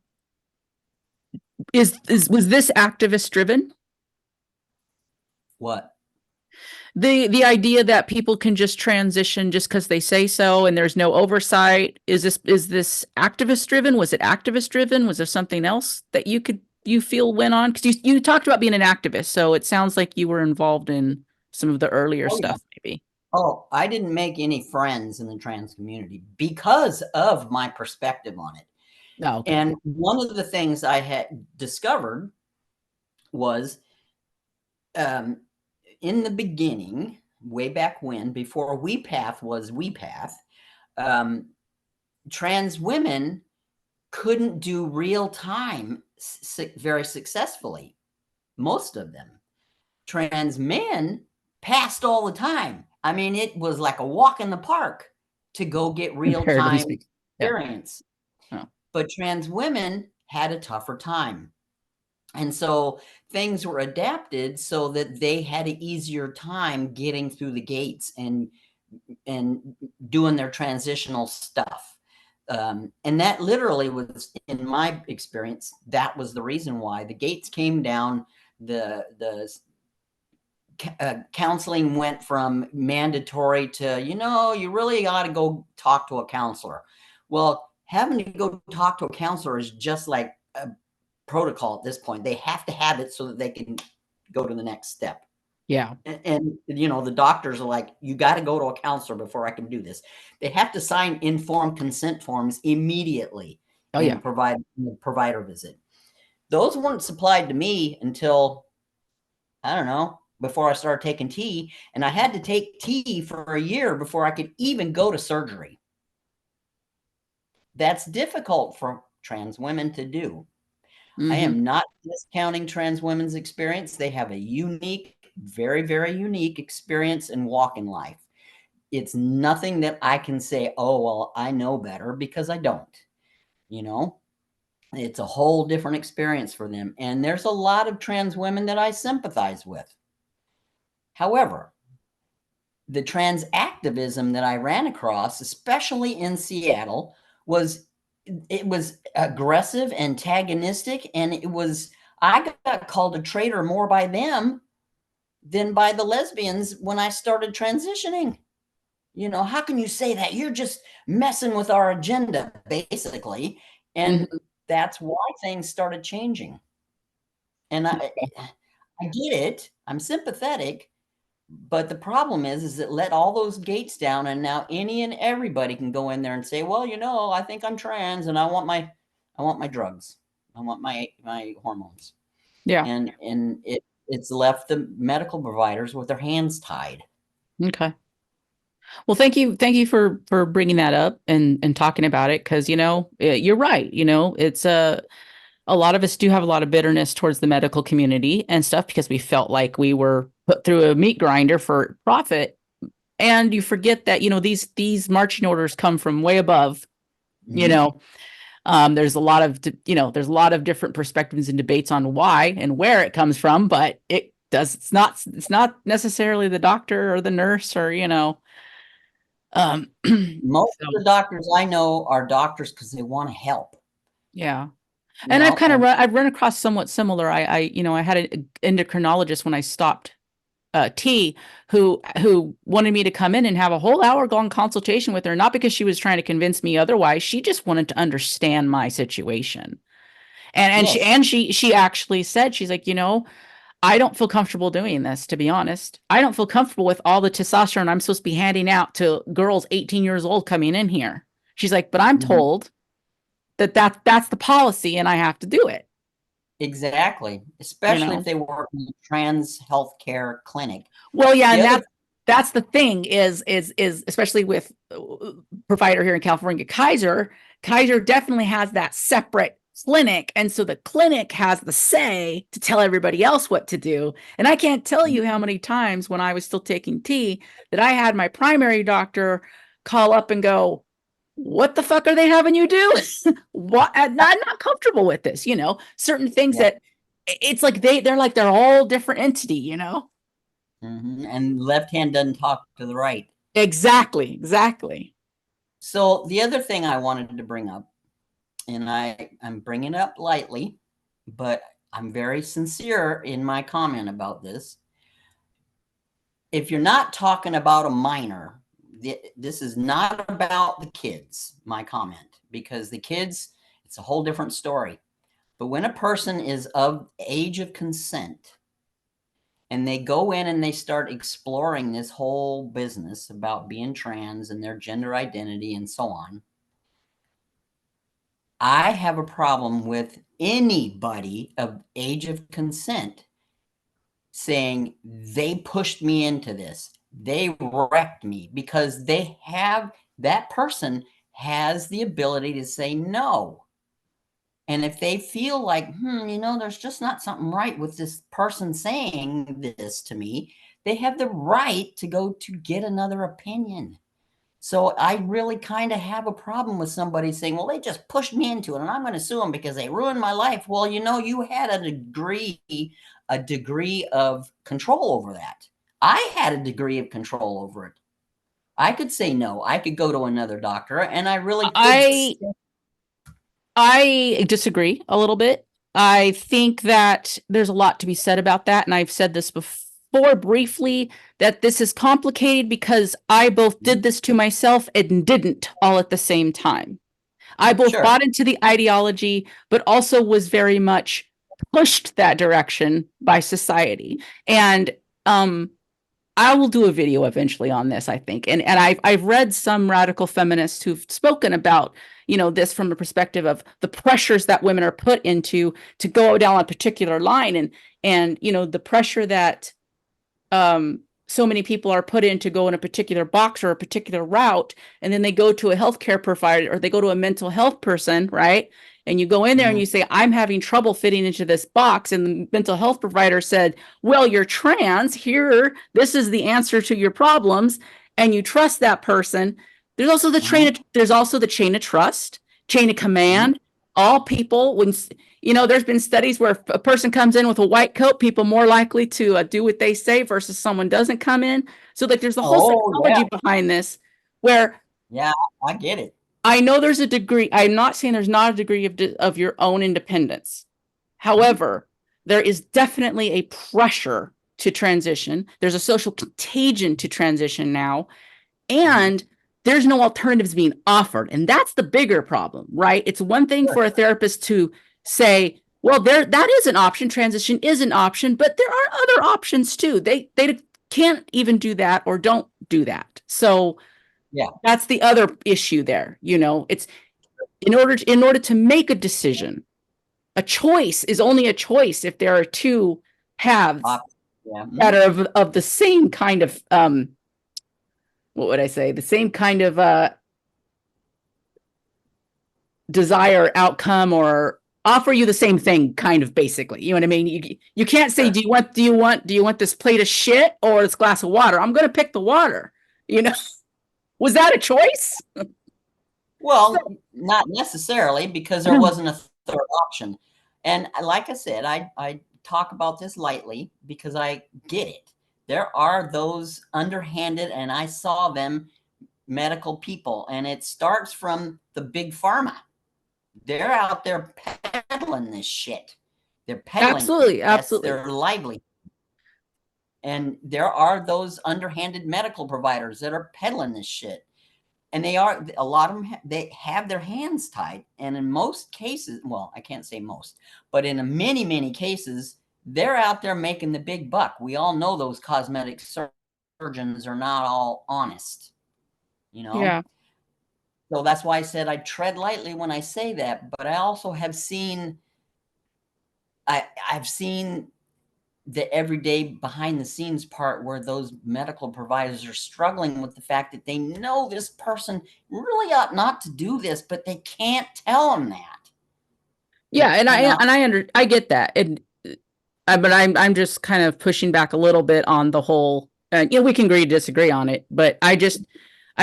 was this activist driven? what? The idea that people can just transition just because they say so and there's no oversight, is this activist driven? Was it activist driven? Was there something else that you feel went on? Because you talked about being an activist, so it sounds like you were involved in some of the earlier Oh, yeah. stuff, maybe. Oh, I didn't make any friends in the trans community because of my perspective on it. Oh, okay. And one of the things I had discovered was, in the beginning, way back when, before WePath was WePath, trans women couldn't do real time very successfully. Most of them. Trans men passed all the time. I mean, it was like a walk in the park to go get real time experience. Yeah. Oh. But trans women had a tougher time. And so things were adapted so that they had an easier time getting through the gates and doing their transitional stuff. And that literally was, in my experience, that was the reason why the gates came down. The counseling went from mandatory to, you really ought to go talk to a counselor. Well, having to go talk to a counselor is just like a protocol at this point. They have to have it so that they can go to the next step. Yeah. And the doctors are like, you got to go to a counselor before I can do this. They have to sign informed consent forms immediately. Oh, yeah. Provide the provider visit. Those weren't supplied to me until, I don't know, before I started taking T, and I had to take T for a year before I could even go to surgery. That's difficult for trans women to do. I am not discounting trans women's experience. They have a unique, very, very unique experience and walk in life. It's nothing that I can say, oh, well, I know better, because I don't. It's a whole different experience for them. And there's a lot of trans women that I sympathize with. However, the trans activism that I ran across, especially in Seattle, was aggressive, antagonistic, and I got called a traitor more by them than by the lesbians when I started transitioning. How can you say that? You're just messing with our agenda, basically. And that's why things started changing. And I get it. I'm sympathetic. But the problem is it let all those gates down, and now any and everybody can go in there and say, well, I think I'm trans, and I want my drugs. I want my hormones. Yeah. And it's left the medical providers with their hands tied. Okay. Well, thank you for bringing that up and talking about it, because you're right. It's a lot of us do have a lot of bitterness towards the medical community and stuff, because we felt like we were put through a meat grinder for profit. And you forget that, these marching orders come from way above. There's a lot of, there's a lot of different perspectives and debates on why and where it comes from, but it's not necessarily the doctor or the nurse or, Most of So, the doctors I know are doctors because they want to help. yeah. You And know, and I've run across somewhat similar. I had an endocrinologist when I stopped T who wanted me to come in and have a whole hour long consultation with her, not because she was trying to convince me otherwise. She just wanted to understand my situation. yes, She actually said, she's like, I don't feel comfortable doing this, to be honest. I don't feel comfortable with all the testosterone I'm supposed to be handing out to girls 18 years old coming in here. She's like, but I'm mhm, told that's the policy and I have to do it, exactly. you Especially if know? they work in a trans healthcare clinic. Well, yeah, The and other, that's the thing is especially with provider here in California, Kaiser definitely has that separate clinic, and so the clinic has the say to tell everybody else what to do. And I can't tell you how many times when I was still taking T that I had my primary doctor call up and go, "What the fuck are they having you do? What? I'm not comfortable with this." Certain things yeah, that it's like they're like they're all different entity. and left hand doesn't talk to the right. Exactly, exactly. So the other thing I wanted to bring up, and I'm bringing it up lightly, but I'm very sincere in my comment about this. If you're not talking about a minor, this is not about the kids, my comment, because the kids, it's a whole different story. But when a person is of age of consent and they go in and they start exploring this whole business about being trans and their gender identity and so on, I have a problem with anybody of age of consent saying they pushed me into this. They wrecked me, because that person has the ability to say no. And if they feel like, there's just not something right with this person saying this to me, they have the right to go to get another opinion. So I really kind of have a problem with somebody saying, well, they just pushed me into it and I'm going to sue them because they ruined my life. Well, you had a degree of control over that. I had a degree of control over it. I could say no. I could go to another doctor and I really could. I I disagree a little bit. I think that there's a lot to be said about that, and I've said this before briefly that this is complicated because I both did this to myself and didn't all at the same time. I both Sure. bought into the ideology, but also was very much pushed that direction by society. And I will do a video eventually on this, I think. And I've read some radical feminists who've spoken about, this from the perspective of the pressures that women are put into to go down a particular line and the pressure that so many people are put in to go in a particular box or a particular route, and then they go to a healthcare provider or they go to a mental health person, right? And you go in there and Mhm. you say, I'm having trouble fitting into this box. And the mental health provider said, well, you're trans. Here, this is the answer to your problems. And you trust that person. Mhm. There's also the chain of trust, chain of Mhm. command. All people, when there's been studies where if a person comes in with a white coat, people more likely to do what they say versus someone doesn't come in. So like there's a whole Oh, yeah. psychology behind this where Yeah, I get it. I know there's a degree. I'm not saying there's not a degree of your own independence. Mhm. However, there is definitely a pressure to transition. There's a social contagion to transition now, Mhm. and there's no alternatives being offered. And that's the bigger problem, right? It's one thing Sure. for a therapist to say, well, that is an option, transition is an option, but there are other options too. They can't even do that or don't do that. So Yeah. that's the other issue there. It's in order to make a decision, a choice is only a choice if there are two paths Yeah. that Mhm. are of the same kind of what would I say? The same kind of desire outcome or offer you the same thing kind of basically. You know what I mean? You can't say Sure. do you want this plate of shit or this glass of water? I'm going to pick the water. You know, was that a choice? Well, not necessarily, because there wasn't a third option. And like I said, I talk about this lightly because I get it. There are those underhanded, and I saw them medical people, and it starts from the big pharma. They're out there peddling this shit. They're peddling. Absolutely, That's absolutely. their livelihood. And there are those underhanded medical providers that are peddling this shit. And they are, a lot of them, they have their hands tied. And in most cases, well, I can't say most, but in many, many cases, they're out there making the big buck. We all know those cosmetic surgeons are not all honest, you know? Yeah. So that's why I said I tread lightly when I say that. But I also have seen, I've seen the everyday behind the scenes part where those medical providers are struggling with the fact that they know this person really ought not to do this, but they can't tell them that. Yeah, and I get that. And but I'm just kind of pushing back a little bit on the whole, we can agree to disagree on it, but I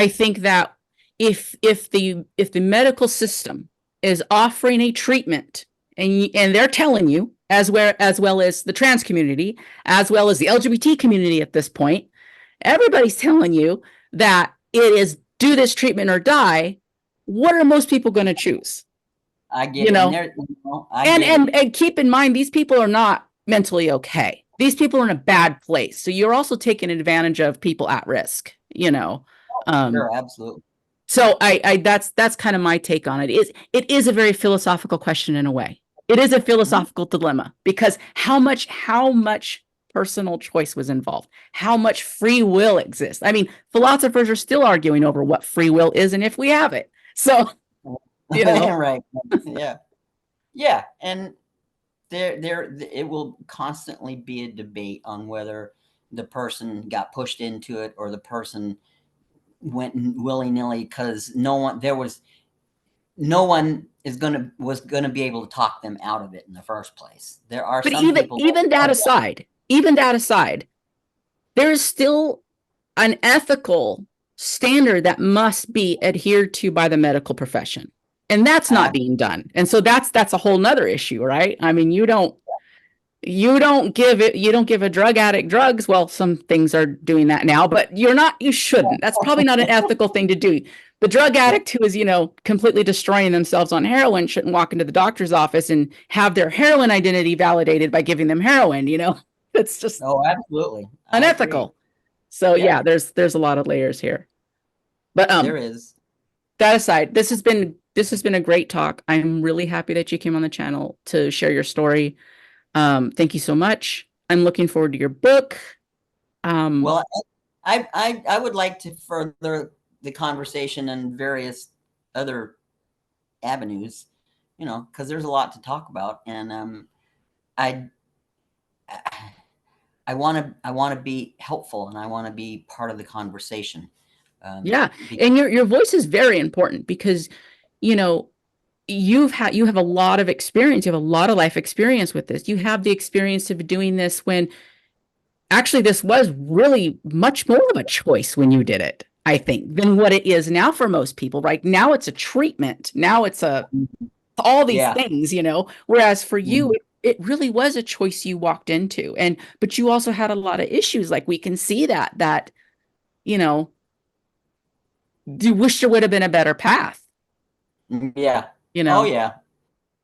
think that if the medical system is offering a treatment and they're telling you, as well as the trans community, as well as the LGBT community at this point, everybody's telling you that it is do this treatment or die, what are most people going to choose? I get it. And keep in mind, these people are not mentally okay. These people are in a bad place. So you're also taking advantage of people at risk, Sure, absolutely. So that's kind of my take on it. It is a very philosophical question in a way. It is a philosophical dilemma because how much personal choice was involved? How much free will exists? I mean, philosophers are still arguing over what free will is and if we have it. So, right. Yeah. And it will constantly be a debate on whether the person got pushed into it or the person went willy-nilly, because no one was gonna be able to talk them out of it in the first place. There are some people. Even that aside, there is still an ethical standard that must be adhered to by the medical profession, and that's not being done. And so that's a whole nother issue, right? I mean, you don't give a drug addict drugs. Well, some things are doing that now, but you shouldn't. That's probably not an ethical thing to do. The drug addict who is, completely destroying themselves on heroin shouldn't walk into the doctor's office and have their heroin identity validated by giving them heroin, It's just absolutely unethical. So yeah, there's a lot of layers here. But there is. That aside, this has been a great talk. I'm really happy that you came on the channel to share your story. Thank you so much. I'm looking forward to your book. Well, I would like to further the conversation and various other avenues, because there's a lot to talk about, and I want to be helpful, and I want to be part of the conversation. And your voice is very important because, you have a lot of experience. You have a lot of life experience with this. You have the experience of doing this when actually this was really much more of a choice when you did it, I think, than what it is now for most people. Right now it's a treatment. Now it's all these things, whereas for you, it really was a choice you walked into. But you also had a lot of issues. Like we can see that, you wish there would have been a better path. Yeah. Oh yeah.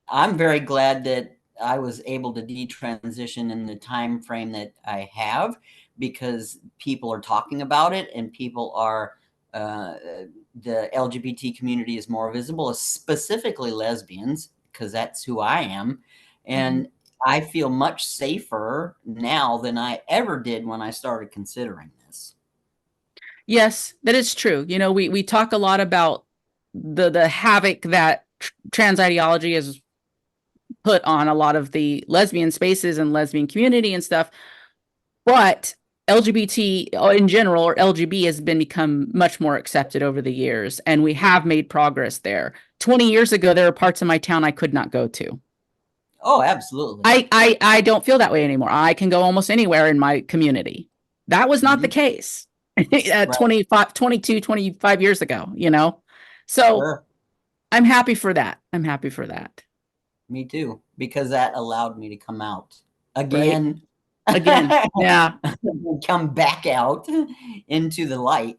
I'm very glad that I was able to detransition in the time frame that I have, because people are talking about it and people are the LGBT community is more visible, specifically lesbians, because that's who I am. And I feel much safer now than I ever did when I started considering this. Yes, that is true. We talk a lot about the havoc that trans ideology has put on a lot of the lesbian spaces and lesbian community and stuff. But LGBT in general, or LGB, has become much more accepted over the years, and we have made progress there. 20 years ago, there were parts of my town I could not go to. Oh, absolutely. I don't feel that way anymore. I can go almost anywhere in my community. That was not the case 25 years ago, So I'm happy for that. Me too, because that allowed me to come out again. Yeah. Come back out into the light,